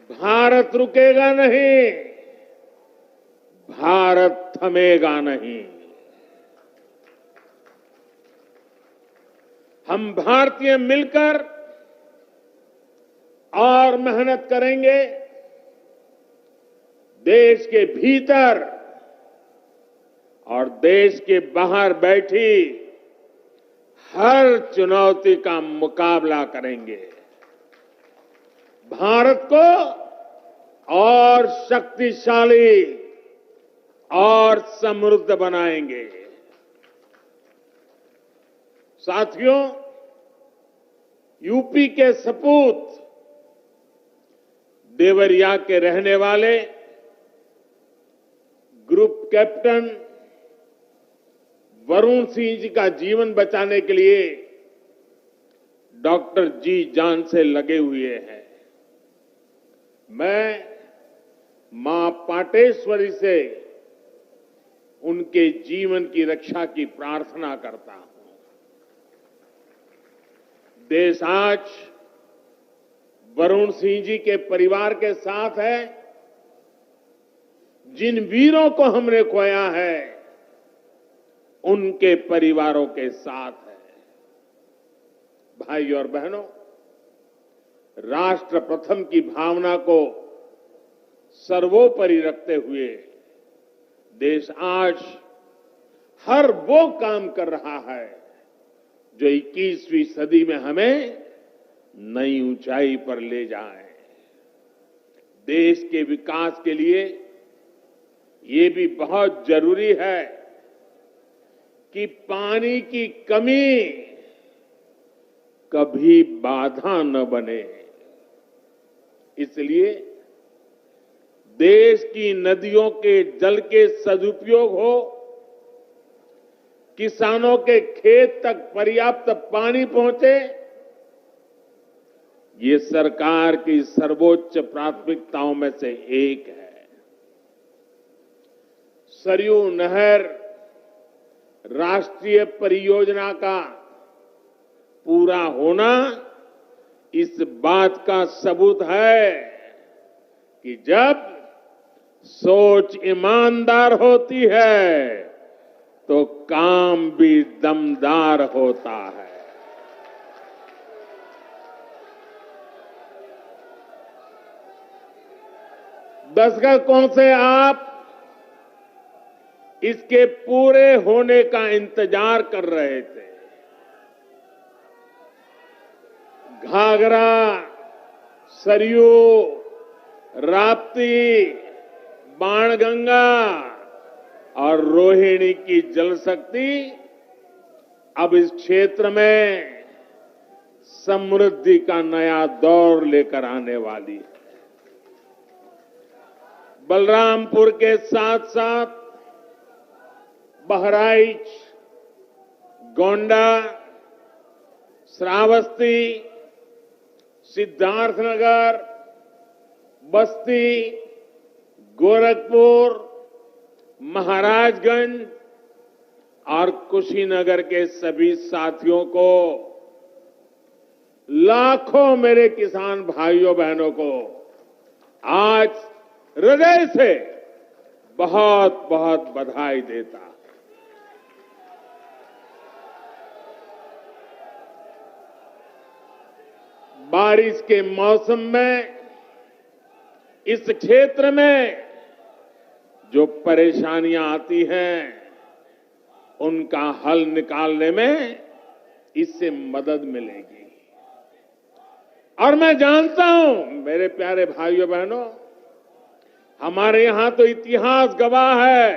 भारत रुकेगा नहीं, भारत थमेगा नहीं। हम भारतीय मिलकर और मेहनत करेंगे। देश के भीतर और देश के बाहर बैठी हर चुनौती का मुकाबला करेंगे। भारत को और शक्तिशाली और समृद्ध बनाएंगे। साथियों, यूपी के सपूत देवरिया के रहने वाले ग्रुप कैप्टन वरुण सिंह जी का जीवन बचाने के लिए डॉक्टर जी जान से लगे हुए हैं। मैं मां पाटेश्वरी से उनके जीवन की रक्षा की प्रार्थना करता हूं। देश आज वरुण सिंह जी के परिवार के साथ है। जिन वीरों को हमने खोया है, उनके परिवारों के साथ है। भाई और बहनों, राष्ट्र प्रथम की भावना को सर्वोपरि रखते हुए देश आज हर वो काम कर रहा है जो 21वीं सदी में हमें नई ऊंचाई पर ले जाए। देश के विकास के लिए ये भी बहुत जरूरी है कि पानी की कमी कभी बाधा न बने। इसलिए देश की नदियों के जल के सदुपयोग हो, किसानों के खेत तक पर्याप्त पानी पहुंचे, ये सरकार की सर्वोच्च प्राथमिकताओं में से एक है। सरयू नहर राष्ट्रीय परियोजना का पूरा होना इस बात का सबूत है कि जब सोच ईमानदार होती है तो काम भी दमदार होता है। दशकों से आप इसके पूरे होने का इंतजार कर रहे थे। घाघरा, सरयू, राप्ती, बाणगंगा और रोहिणी की जल शक्ति अब इस क्षेत्र में समृद्धि का नया दौर लेकर आने वाली है। बलरामपुर के साथ साथ बहराइच, गोंडा, श्रावस्ती, सिद्धार्थनगर, बस्ती, गोरखपुर, महाराजगंज और कुशीनगर के सभी साथियों को, लाखों मेरे किसान भाइयों बहनों को आज हृदय से बहुत बहुत बधाई देता। बारिश के मौसम में इस क्षेत्र में जो परेशानियां आती हैं, उनका हल निकालने में इससे मदद मिलेगी। और मैं जानता हूं मेरे प्यारे भाइयों बहनों, हमारे यहां तो इतिहास गवाह है,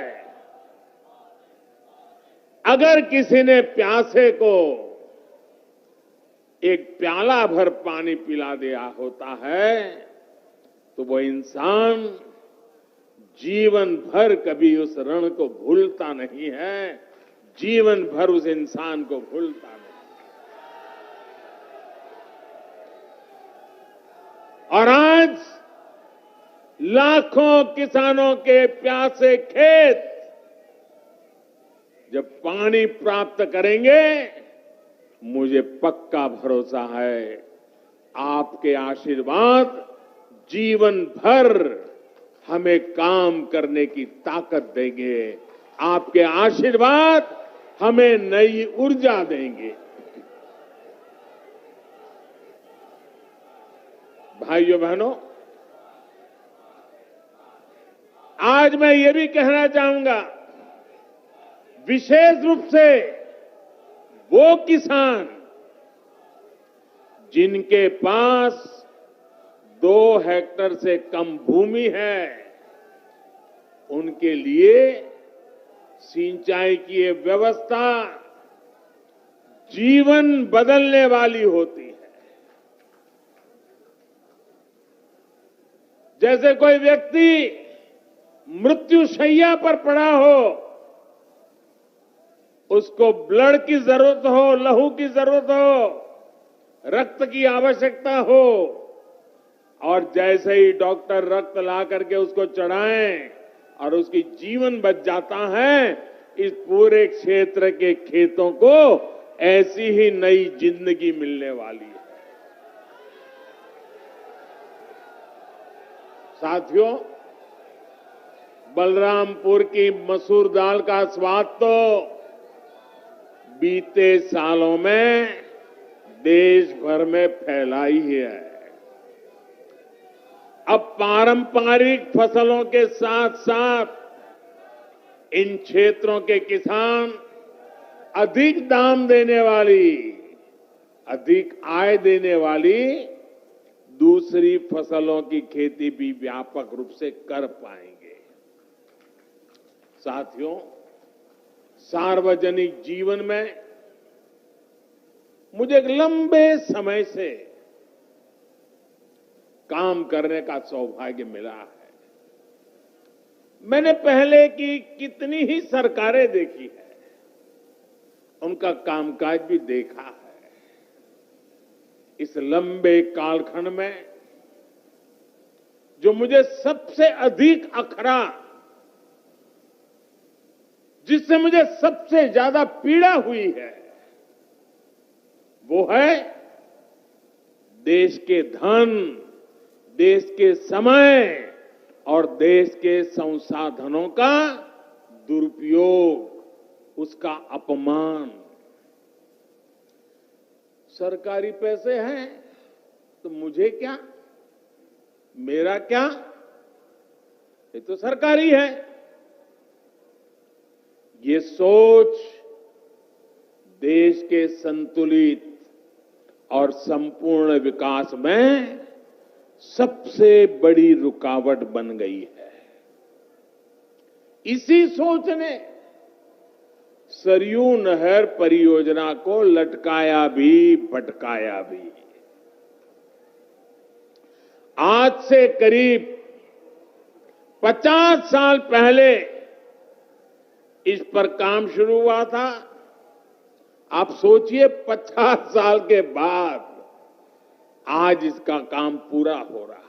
अगर किसी ने प्यासे को एक प्याला भर पानी पिला दिया होता है तो वो इंसान जीवन भर कभी उस ऋण को भूलता नहीं है, जीवन भर उस इंसान को भूलता नहीं। और आज लाखों किसानों के प्यासे खेत जब पानी प्राप्त करेंगे, मुझे पक्का भरोसा है आपके आशीर्वाद जीवन भर हमें काम करने की ताकत देंगे। आपके आशीर्वाद हमें नई ऊर्जा देंगे। भाइयों बहनों, आज मैं ये भी कहना चाहूंगा, विशेष रूप से वो किसान जिनके पास 2 हेक्टेयर से कम भूमि है, उनके लिए सिंचाई की ये व्यवस्था जीवन बदलने वाली होती है। जैसे कोई व्यक्ति मृत्युशैया पर पड़ा हो, उसको ब्लड की जरूरत हो, लहू की जरूरत हो, रक्त की आवश्यकता हो, और जैसे ही डॉक्टर रक्त ला करके उसको चढ़ाएं और उसकी जीवन बच जाता है, इस पूरे क्षेत्र के खेतों को ऐसी ही नई जिंदगी मिलने वाली है। साथियों, बलरामपुर की मसूर दाल का स्वाद तो बीते सालों में देश भर में फैला ही है। अब पारंपरिक फसलों के साथ साथ इन क्षेत्रों के किसान अधिक दाम देने वाली, अधिक आय देने वाली दूसरी फसलों की खेती भी व्यापक रूप से कर पाएंगे। साथियों, सार्वजनिक जीवन में मुझे एक लंबे समय से काम करने का सौभाग्य मिला है। मैंने पहले की कितनी ही सरकारें देखी है, उनका कामकाज भी देखा है। इस लंबे कालखंड में जो मुझे सबसे अधिक अखरा, जिससे मुझे सबसे ज्यादा पीड़ा हुई है, वो है देश के धन, देश के समय और देश के संसाधनों का दुरुपयोग, उसका अपमान। सरकारी पैसे हैं तो मुझे क्या, मेरा क्या, ये तो सरकारी है। ये सोच देश के संतुलित और संपूर्ण विकास में सबसे बड़ी रुकावट बन गई है। इसी सोच ने सरयू नहर परियोजना को लटकाया भी, भटकाया भी। आज से करीब 50 साल पहले इस पर काम शुरू हुआ था। आप सोचिए 50 साल के बाद आज इसका काम पूरा हो रहा है।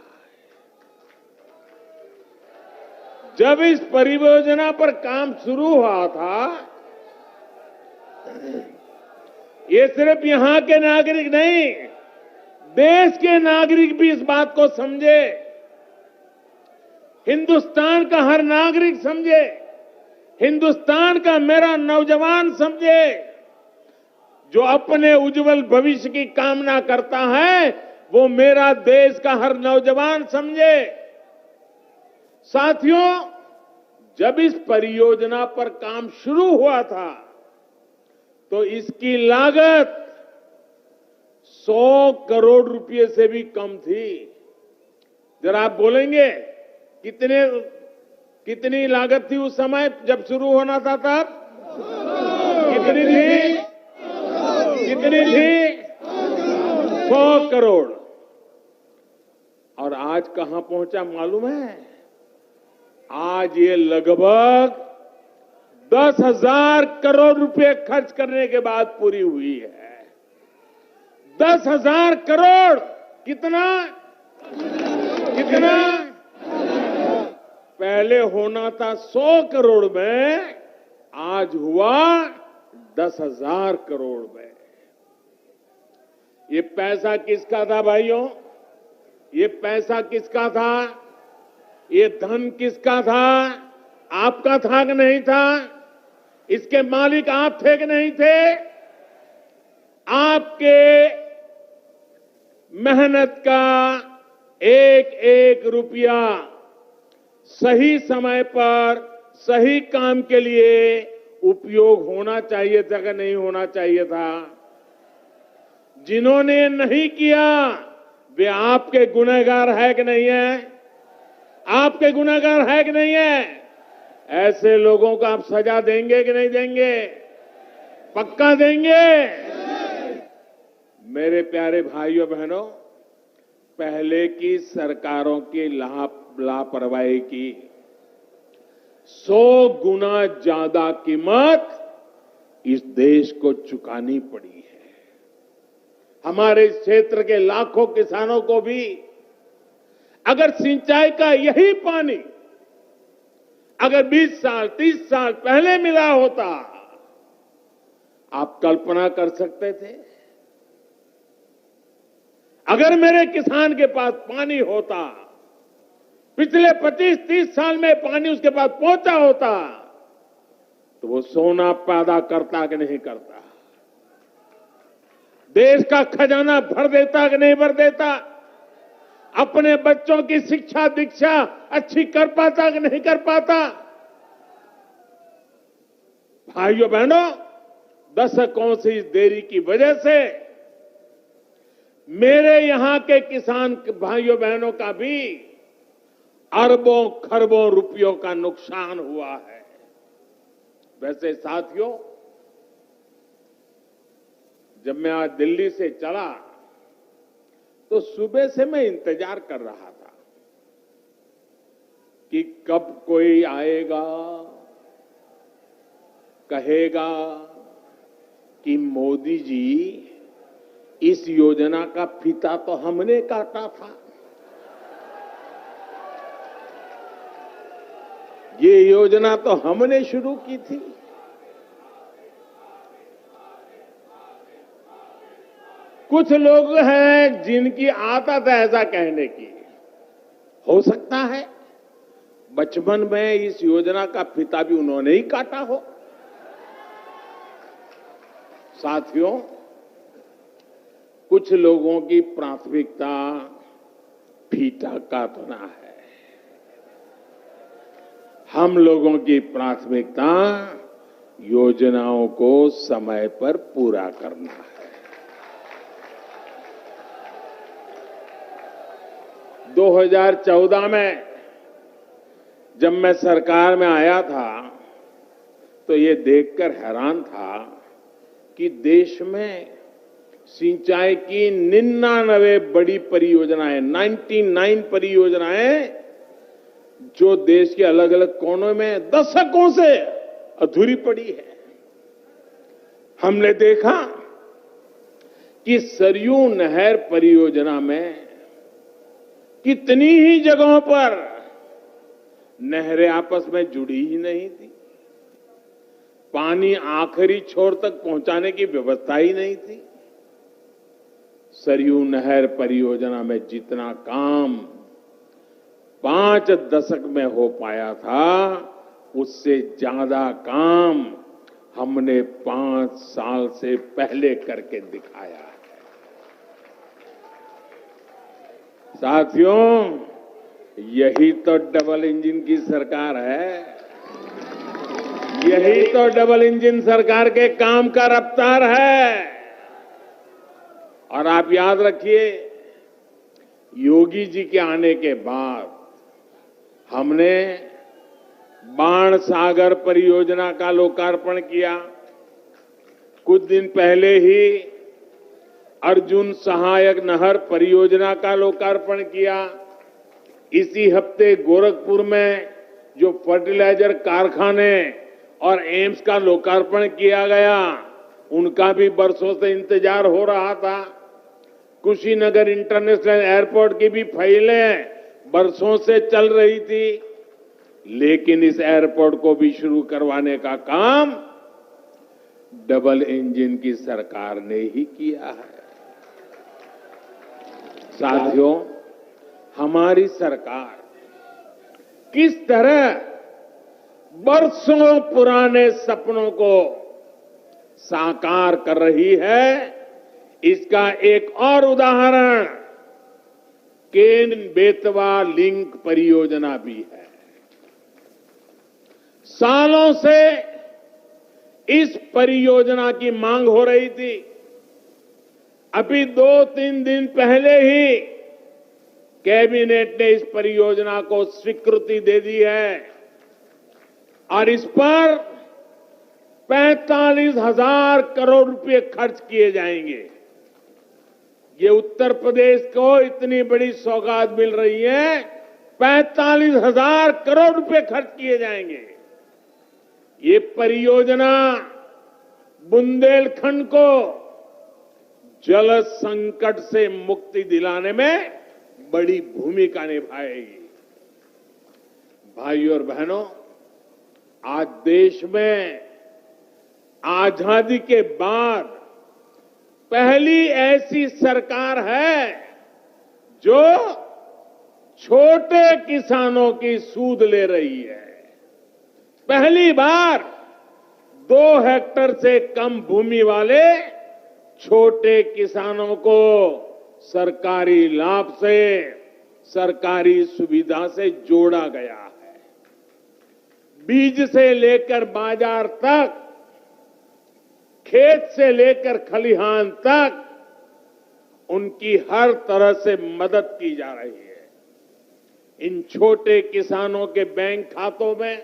जब इस परियोजना पर काम शुरू हुआ था, ये सिर्फ यहां के नागरिक नहीं, देश के नागरिक भी इस बात को समझे, हिंदुस्तान का हर नागरिक समझे, हिंदुस्तान का मेरा नौजवान समझे, जो अपने उज्जवल भविष्य की कामना करता है, वो मेरा देश का हर नौजवान समझे। साथियों, जब इस परियोजना पर काम शुरू हुआ था, तो इसकी लागत 100 करोड़ रुपए से भी कम थी। जरा आप बोलेंगे कितनी लागत थी उस समय जब शुरू होना था तब? कितनी थी? 100 करोड़। और आज कहां पहुंचा मालूम है? आज ये लगभग 10,000 करोड़ रुपए खर्च करने के बाद पूरी हुई है। 10,000 करोड़ कितना? पहले होना था 100 करोड़ में, आज हुआ 10,000 करोड़ में। ये पैसा किसका था भाइयों? ये पैसा किसका था? ये धन किसका था? आपका था कि नहीं था? इसके मालिक आप थे कि नहीं थे? आपके मेहनत का एक एक रुपया सही समय पर सही काम के लिए उपयोग होना चाहिए था कि नहीं होना चाहिए था? जिन्होंने नहीं किया वे आपके गुनहगार है कि नहीं है? आपके गुनहगार है कि नहीं है? ऐसे लोगों को आप सजा देंगे कि नहीं देंगे? पक्का देंगे? मेरे प्यारे भाइयों बहनों, पहले की सरकारों की लापरवाही की 100 गुना ज्यादा कीमत इस देश को चुकानी पड़ी है। हमारे इस क्षेत्र के लाखों किसानों को भी अगर सिंचाई का यही पानी अगर 20 साल 30 साल पहले मिला होता, आप कल्पना कर सकते थे? अगर मेरे किसान के पास पानी होता, पिछले 25-30 साल में पानी उसके पास पहुंचा होता, तो वो सोना पैदा करता कि नहीं करता? देश का खजाना भर देता कि नहीं भर देता? अपने बच्चों की शिक्षा दीक्षा अच्छी कर पाता कि नहीं कर पाता? भाइयों बहनों, दशकों से इस देरी की वजह से मेरे यहां के किसान भाइयों बहनों का भी अरबों खरबों रुपयों का नुकसान हुआ है। वैसे साथियों, जब मैं आज दिल्ली से चला तो सुबह से मैं इंतजार कर रहा था कि कब कोई आएगा, कहेगा कि मोदी जी, इस योजना का फीता तो हमने काटा था, ये योजना तो हमने शुरू की थी। कुछ लोग हैं जिनकी आदत है ऐसा कहने की। हो सकता है बचपन में इस योजना का फीता भी उन्होंने ही काटा हो। साथियों, कुछ लोगों की प्राथमिकता फीता काटना है, हम लोगों की प्राथमिकता योजनाओं को समय पर पूरा करना है। 2014 में जब मैं सरकार में आया था तो ये देखकर हैरान था कि देश में सिंचाई की 99 बड़ी परियोजनाएं, 99 परियोजनाएं जो देश के अलग अलग कोनों में दशकों से अधूरी पड़ी है। हमने देखा कि सरयू नहर परियोजना में कितनी ही जगहों पर नहरें आपस में जुड़ी ही नहीं थी, पानी आखिरी छोर तक पहुंचाने की व्यवस्था ही नहीं थी। सरयू नहर परियोजना में जितना काम 5 दशक में हो पाया था, उससे ज्यादा काम हमने 5 साल से पहले करके दिखाया है। साथियों, यही तो डबल इंजन की सरकार है। यही तो डबल इंजन सरकार के काम का रफ्तार है। और आप याद रखिए, योगी जी के आने के बाद हमने बाण सागर परियोजना का लोकार्पण किया। कुछ दिन पहले ही अर्जुन सहायक नहर परियोजना का लोकार्पण किया। इसी हफ्ते गोरखपुर में जो फर्टिलाइजर कारखाने और एम्स का लोकार्पण किया गया, उनका भी बरसों से इंतजार हो रहा था। कुशीनगर इंटरनेशनल एयरपोर्ट की भी फाइलें बरसों से चल रही थी, लेकिन इस एयरपोर्ट को भी शुरू करवाने का काम डबल इंजन की सरकार ने ही किया है। साथियों, हमारी सरकार किस तरह बरसों पुराने सपनों को साकार कर रही है, इसका एक और उदाहरण केन बेतवा लिंक परियोजना भी है। सालों से इस परियोजना की मांग हो रही थी। अभी 2-3 दिन पहले ही कैबिनेट ने इस परियोजना को स्वीकृति दे दी है और इस पर 45,000 करोड़ रुपए खर्च किए जाएंगे। ये उत्तर प्रदेश को इतनी बड़ी सौगात मिल रही है, 45,000 करोड़ रुपए खर्च किए जाएंगे। ये परियोजना बुंदेलखंड को जल संकट से मुक्ति दिलाने में बड़ी भूमिका निभाएगी। भाइयों और बहनों, आज देश में आजादी के बाद पहली ऐसी सरकार है जो छोटे किसानों की सूद ले रही है। पहली बार 2 हेक्टेयर से कम भूमि वाले छोटे किसानों को सरकारी लाभ से, सरकारी सुविधा से जोड़ा गया है। बीज से लेकर बाजार तक, खेत से लेकर खलिहान तक उनकी हर तरह से मदद की जा रही है। इन छोटे किसानों के बैंक खातों में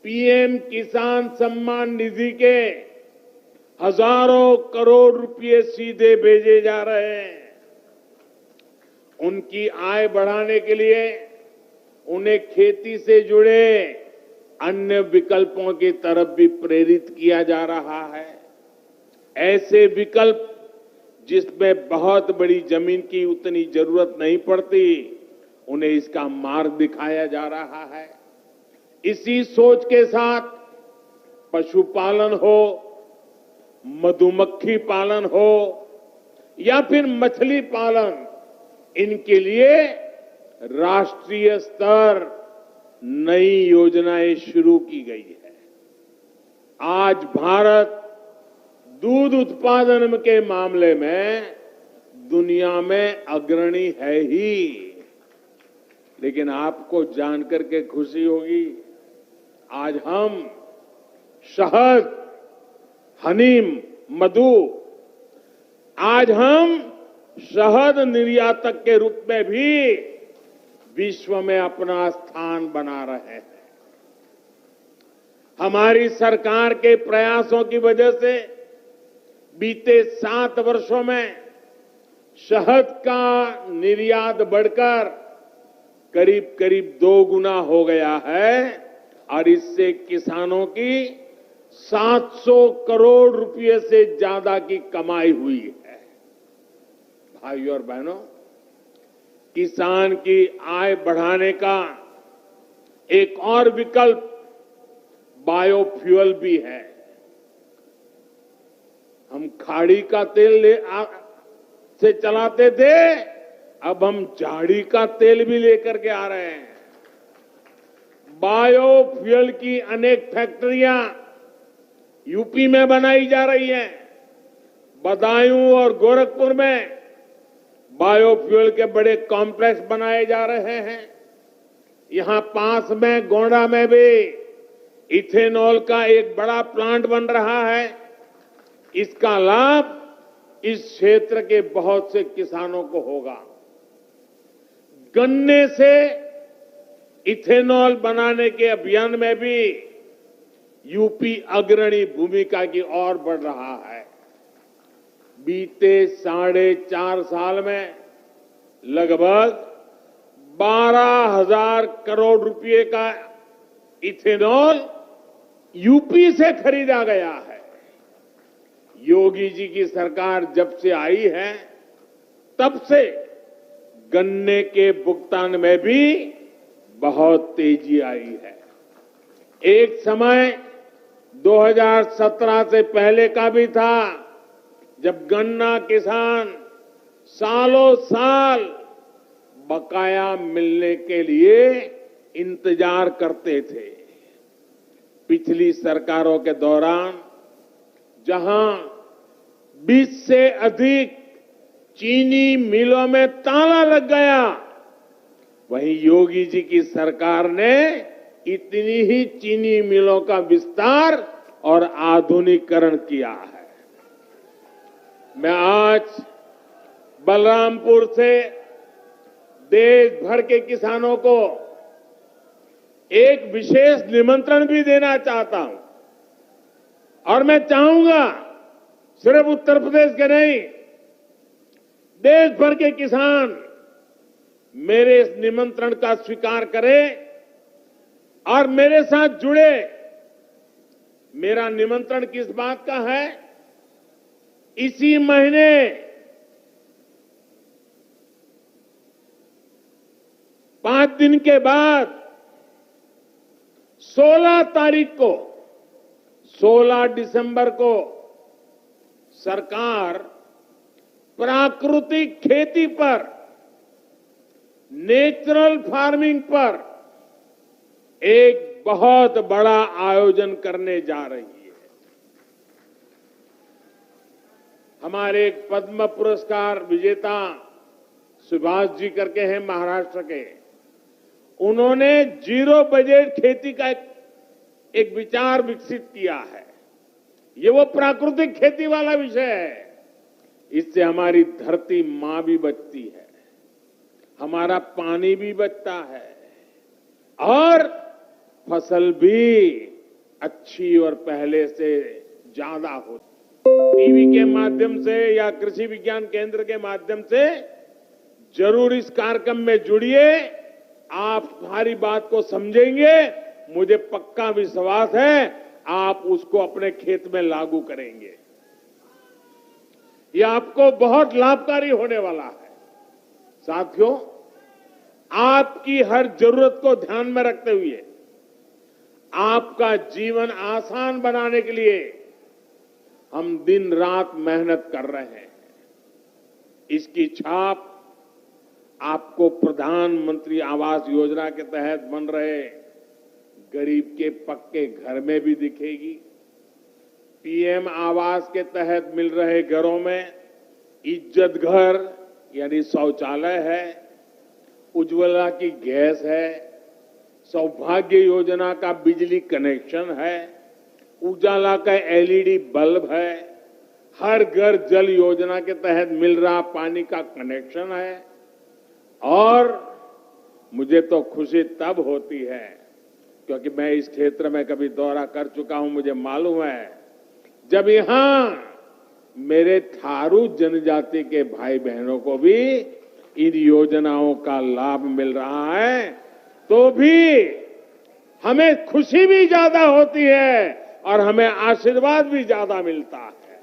पीएम किसान सम्मान निधि के हजारों करोड़ रुपए सीधे भेजे जा रहे हैं। उनकी आय बढ़ाने के लिए उन्हें खेती से जुड़े अन्य विकल्पों की तरफ भी प्रेरित किया जा रहा है। ऐसे विकल्प जिसमें बहुत बड़ी जमीन की उतनी जरूरत नहीं पड़ती, उन्हें इसका मार्ग दिखाया जा रहा है। इसी सोच के साथ पशुपालन हो, मधुमक्खी पालन हो या फिर मछली पालन, इनके लिए राष्ट्रीय स्तर नई योजनाएं शुरू की गई है। आज भारत दूध उत्पादन के मामले में दुनिया में अग्रणी है ही, लेकिन आपको जानकर के खुशी होगी, आज हम शहद, हनी, मधु, आज हम शहद निर्यातक के रूप में भी विश्व में अपना स्थान बना रहे हैं। हमारी सरकार के प्रयासों की वजह से बीते 7 वर्षों में शहद का निर्यात बढ़कर करीब करीब 2 गुना हो गया है और इससे किसानों की 700 करोड़ रुपए से ज्यादा की कमाई हुई है। भाइयों और बहनों, किसान की आय बढ़ाने का एक और विकल्प बायोफ्यूल भी है। हम खाड़ी का तेल से चलाते थे, अब हम झाड़ी का तेल भी लेकर के आ रहे हैं। बायोफ्यूल की अनेक फैक्ट्रियां यूपी में बनाई जा रही हैं। बदायूं और गोरखपुर में बायोफ्यूल के बड़े कॉम्प्लेक्स बनाए जा रहे हैं। यहां पास में गोंडा में भी इथेनॉल का एक बड़ा प्लांट बन रहा है। इसका लाभ इस क्षेत्र के बहुत से किसानों को होगा। गन्ने से इथेनॉल बनाने के अभियान में भी यूपी अग्रणी भूमिका की ओर बढ़ रहा है। बीते 4.5 साल में लगभग 12,000 करोड़ रुपए का इथेनॉल यूपी से खरीदा गया है। योगी जी की सरकार जब से आई है, तब से गन्ने के भुगतान में भी बहुत तेजी आई है। एक समय 2017 से पहले का भी था, जब गन्ना किसान सालों साल बकाया मिलने के लिए इंतजार करते थे। पिछली सरकारों के दौरान जहां 20 से अधिक चीनी मिलों में ताला लग गया, वहीं योगी जी की सरकार ने इतनी ही चीनी मिलों का विस्तार और आधुनिकीकरण किया है। मैं आज बलरामपुर से देश भर के किसानों को एक विशेष निमंत्रण भी देना चाहता हूं, और मैं चाहूंगा सिर्फ उत्तर प्रदेश के नहीं, देश भर के किसान मेरे इस निमंत्रण का स्वीकार करें और मेरे साथ जुड़े। मेरा निमंत्रण किस बात का है? इसी महीने 5 दिन के बाद 16 तारीख को, 16 दिसंबर को सरकार प्राकृतिक खेती पर, नेचुरल फार्मिंग पर एक बहुत बड़ा आयोजन करने जा रही है। हमारे एक पद्म पुरस्कार विजेता सुभाष जी करके हैं महाराष्ट्र के, उन्होंने जीरो बजट खेती का एक विचार विकसित किया है। ये वो प्राकृतिक खेती वाला विषय है। इससे हमारी धरती मां भी बचती है, हमारा पानी भी बचता है और फसल भी अच्छी और पहले से ज्यादा होती। टीवी के माध्यम से या कृषि विज्ञान केंद्र के माध्यम से जरूर इस कार्यक्रम में जुड़िए। आप हमारी बात को समझेंगे, मुझे पक्का विश्वास है आप उसको अपने खेत में लागू करेंगे। यह आपको बहुत लाभकारी होने वाला है। साथियों, आपकी हर जरूरत को ध्यान में रखते हुए आपका जीवन आसान बनाने के लिए हम दिन रात मेहनत कर रहे हैं। इसकी छाप आपको प्रधानमंत्री आवास योजना के तहत बन रहे गरीब के पक्के घर में भी दिखेगी। पीएम आवास के तहत मिल रहे घरों में इज्जत घर यानी शौचालय है, उज्ज्वला की गैस है, सौभाग्य योजना का बिजली कनेक्शन है, उजाला का एलईडी बल्ब है, हर घर जल योजना के तहत मिल रहा पानी का कनेक्शन है। और मुझे तो खुशी तब होती है क्योंकि मैं इस क्षेत्र में कभी दौरा कर चुका हूं, मुझे मालूम है जब यहां मेरे थारू जनजाति के भाई बहनों को भी इन योजनाओं का लाभ मिल रहा है, तो भी हमें खुशी भी ज्यादा होती है और हमें आशीर्वाद भी ज्यादा मिलता है।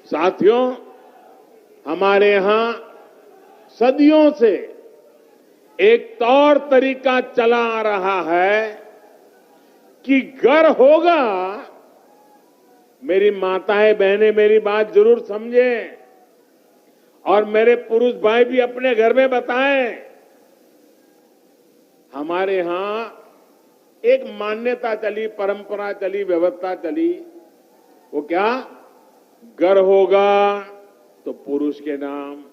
साथियों, हमारे यहां सदियों से एक तौर तरीका चला आ रहा है कि घर होगा। मेरी माताएं बहनें मेरी बात जरूर समझें और मेरे पुरुष भाई भी अपने घर में बताएं। हमारे यहां एक मान्यता चली, परंपरा चली, व्यवस्था चली। वो क्या? घर होगा तो पुरुष के नाम,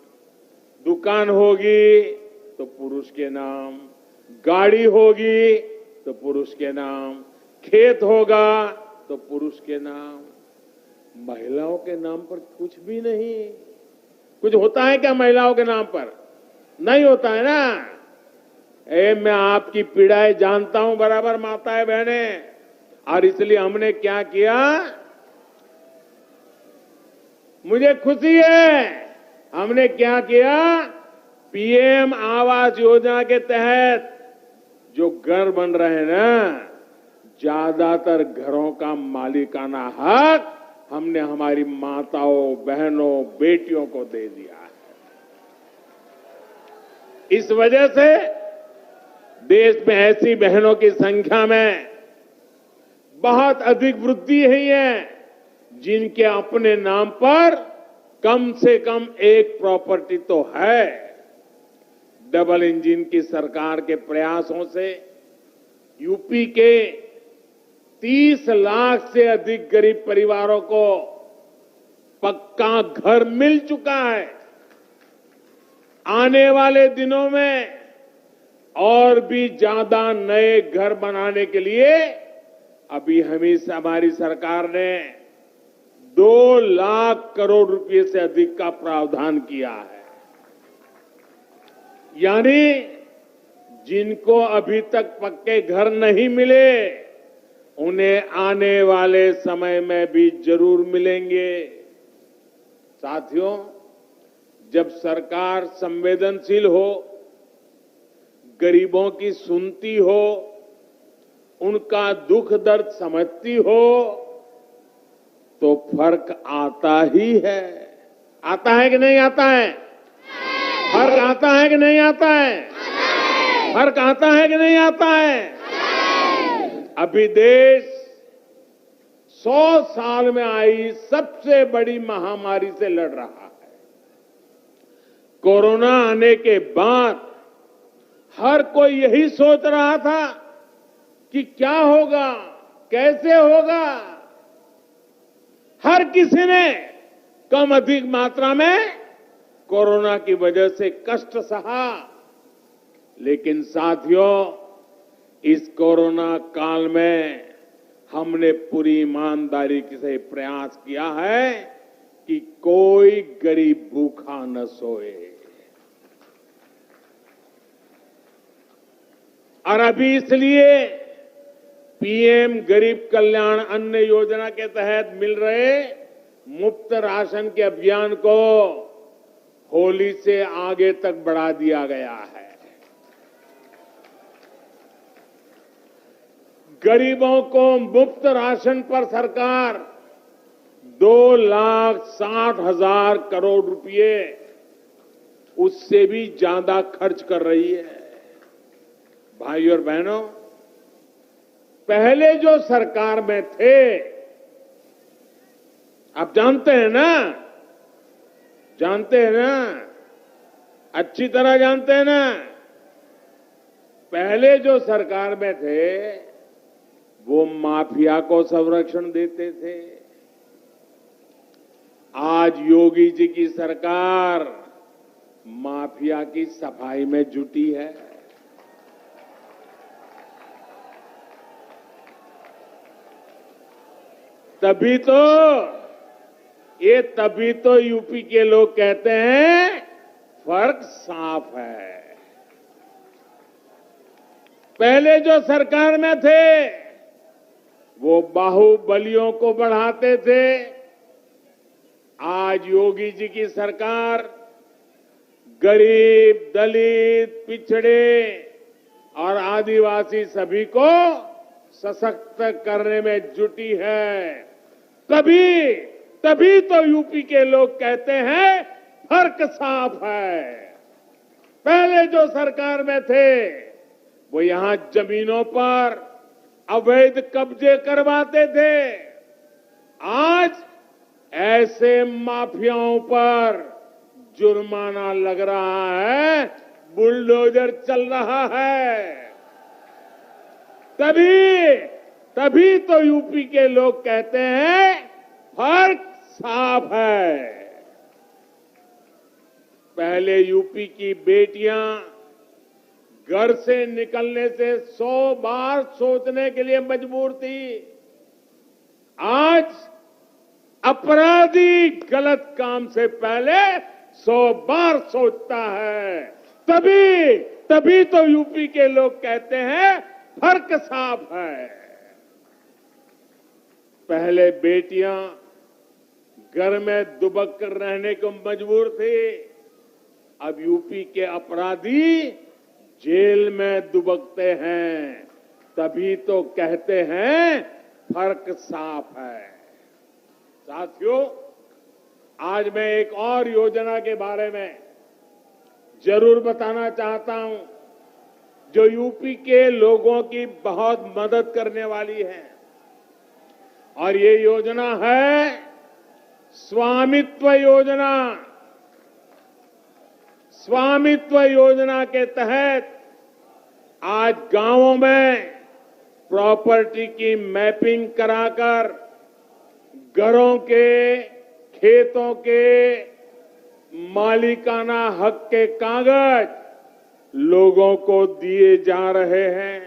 दुकान होगी तो पुरुष के नाम, गाड़ी होगी तो पुरुष के नाम, खेत होगा तो पुरुष के नाम। महिलाओं के नाम पर कुछ भी नहीं। कुछ होता है क्या महिलाओं के नाम पर? नहीं होता है ना। मैं आपकी पीड़ाएं जानता हूं बराबर माताएं बहनें, और इसलिए हमने क्या किया, मुझे खुशी है, हमने क्या किया, पीएम आवास योजना के तहत जो घर बन रहे हैं ना, ज्यादातर घरों का मालिकाना हक हमने हमारी माताओं, बहनों, बेटियों को दे दिया है। इस वजह से देश में ऐसी बहनों की संख्या में बहुत अधिक वृद्धि हुई है जिनके अपने नाम पर कम से कम एक प्रॉपर्टी तो है। डबल इंजन की सरकार के प्रयासों से यूपी के 30 लाख से अधिक गरीब परिवारों को पक्का घर मिल चुका है। आने वाले दिनों में और भी ज्यादा नए घर बनाने के लिए अभी हमारी सरकार ने 2 लाख करोड़ रुपए से अधिक का प्रावधान किया है। यानी जिनको अभी तक पक्के घर नहीं मिले, उन्हें आने वाले समय में भी जरूर मिलेंगे। साथियों, जब सरकार संवेदनशील हो, गरीबों की सुनती हो, उनका दुख दर्द समझती हो, तो फर्क आता ही है। आता है कि नहीं आता है? फर्क आता है कि नहीं आता है? फर्क आता है कि नहीं आता है? अभी देश 100 साल में आई सबसे बड़ी महामारी से लड़ रहा है। कोरोना आने के बाद हर कोई यही सोच रहा था कि क्या होगा, कैसे होगा। हर किसी ने कम अधिक मात्रा में कोरोना की वजह से कष्ट सहा, लेकिन साथियों, इस कोरोना काल में हमने पूरी ईमानदारी से प्रयास किया है कि कोई गरीब भूखा न सोए। और अभी इसलिए पीएम गरीब कल्याण अन्न योजना के तहत मिल रहे मुफ्त राशन के अभियान को होली से आगे तक बढ़ा दिया गया है। गरीबों को मुफ्त राशन पर सरकार 2,60,000 करोड़ रुपए, उससे भी ज्यादा खर्च कर रही है। भाई और बहनों, पहले जो सरकार में थे, आप जानते हैं ना, जानते हैं ना, अच्छी तरह जानते हैं ना, पहले जो सरकार में थे वो माफिया को संरक्षण देते थे। आज योगी जी की सरकार माफिया की सफाई में जुटी है। तभी तो यूपी के लोग कहते हैं फर्क साफ है। पहले जो सरकार में थे वो बाहुबलियों को बढ़ाते थे। आज योगी जी की सरकार गरीब, दलित, पिछड़े और आदिवासी सभी को सशक्त करने में जुटी है। तभी तो यूपी के लोग कहते हैं फर्क साफ है। पहले जो सरकार में थे वो यहां जमीनों पर अवैध कब्जे करवाते थे। आज ऐसे माफियाओं पर जुर्माना लग रहा है, बुलडोजर चल रहा है। तभी तो यूपी के लोग कहते हैं फर्क साफ है। पहले यूपी की बेटियां घर से निकलने से 100 बार सोचने के लिए मजबूर थी। आज अपराधी गलत काम से पहले 100 बार सोचता है। तभी तो यूपी के लोग कहते हैं फर्क साफ है। पहले बेटियां घर में दुबक कर रहने को मजबूर थी, अब यूपी के अपराधी जेल में दुबकते हैं। तभी तो कहते हैं फर्क साफ है। साथियों, आज मैं एक और योजना के बारे में जरूर बताना चाहता हूं, जो यूपी के लोगों की बहुत मदद करने वाली है। और ये योजना है स्वामित्व योजना। स्वामित्व योजना के तहत आज गांवों में प्रॉपर्टी की मैपिंग कराकर घरों के, खेतों के मालिकाना हक के कागज लोगों को दिए जा रहे हैं।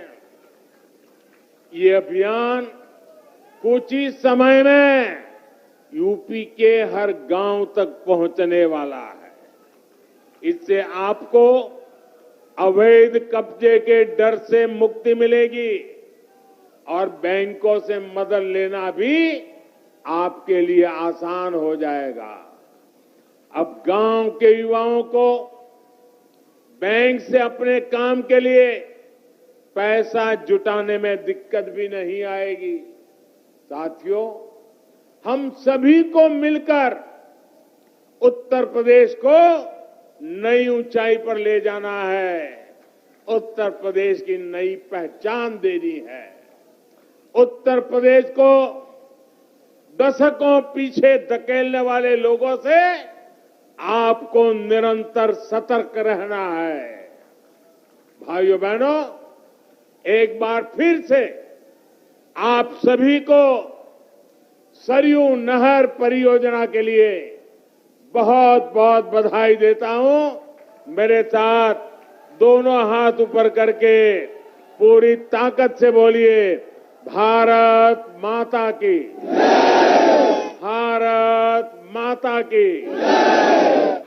ये अभियान कुछ ही समय में यूपी के हर गांव तक पहुंचने वाला है। इससे आपको अवैध कब्जे के डर से मुक्ति मिलेगी और बैंकों से मदद लेना भी आपके लिए आसान हो जाएगा। अब गांव के युवाओं को बैंक से अपने काम के लिए पैसा जुटाने में दिक्कत भी नहीं आएगी। साथियों, हम सभी को मिलकर उत्तर प्रदेश को नई ऊंचाई पर ले जाना है। उत्तर प्रदेश की नई पहचान देनी है। उत्तर प्रदेश को दशकों पीछे धकेलने वाले लोगों से आपको निरंतर सतर्क रहना है। भाइयों बहनों, एक बार फिर से आप सभी को सरयू नहर परियोजना के लिए बहुत बहुत बधाई देता हूं। मेरे साथ दोनों हाथ ऊपर करके पूरी ताकत से बोलिए, भारत माता की, भारत माता की,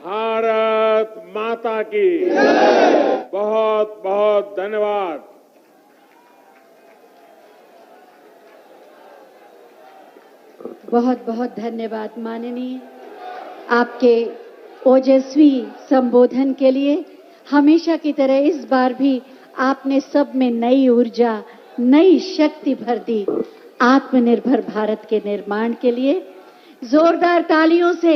भारत माता की। बहुत बहुत धन्यवाद। बहुत बहुत धन्यवाद माननीय, आपके ओजस्वी संबोधन के लिए। हमेशा की तरह इस बार भी आपने सब में नई ऊर्जा, नई शक्ति भर दी आत्मनिर्भर भारत के निर्माण के लिए। जोरदार तालियों से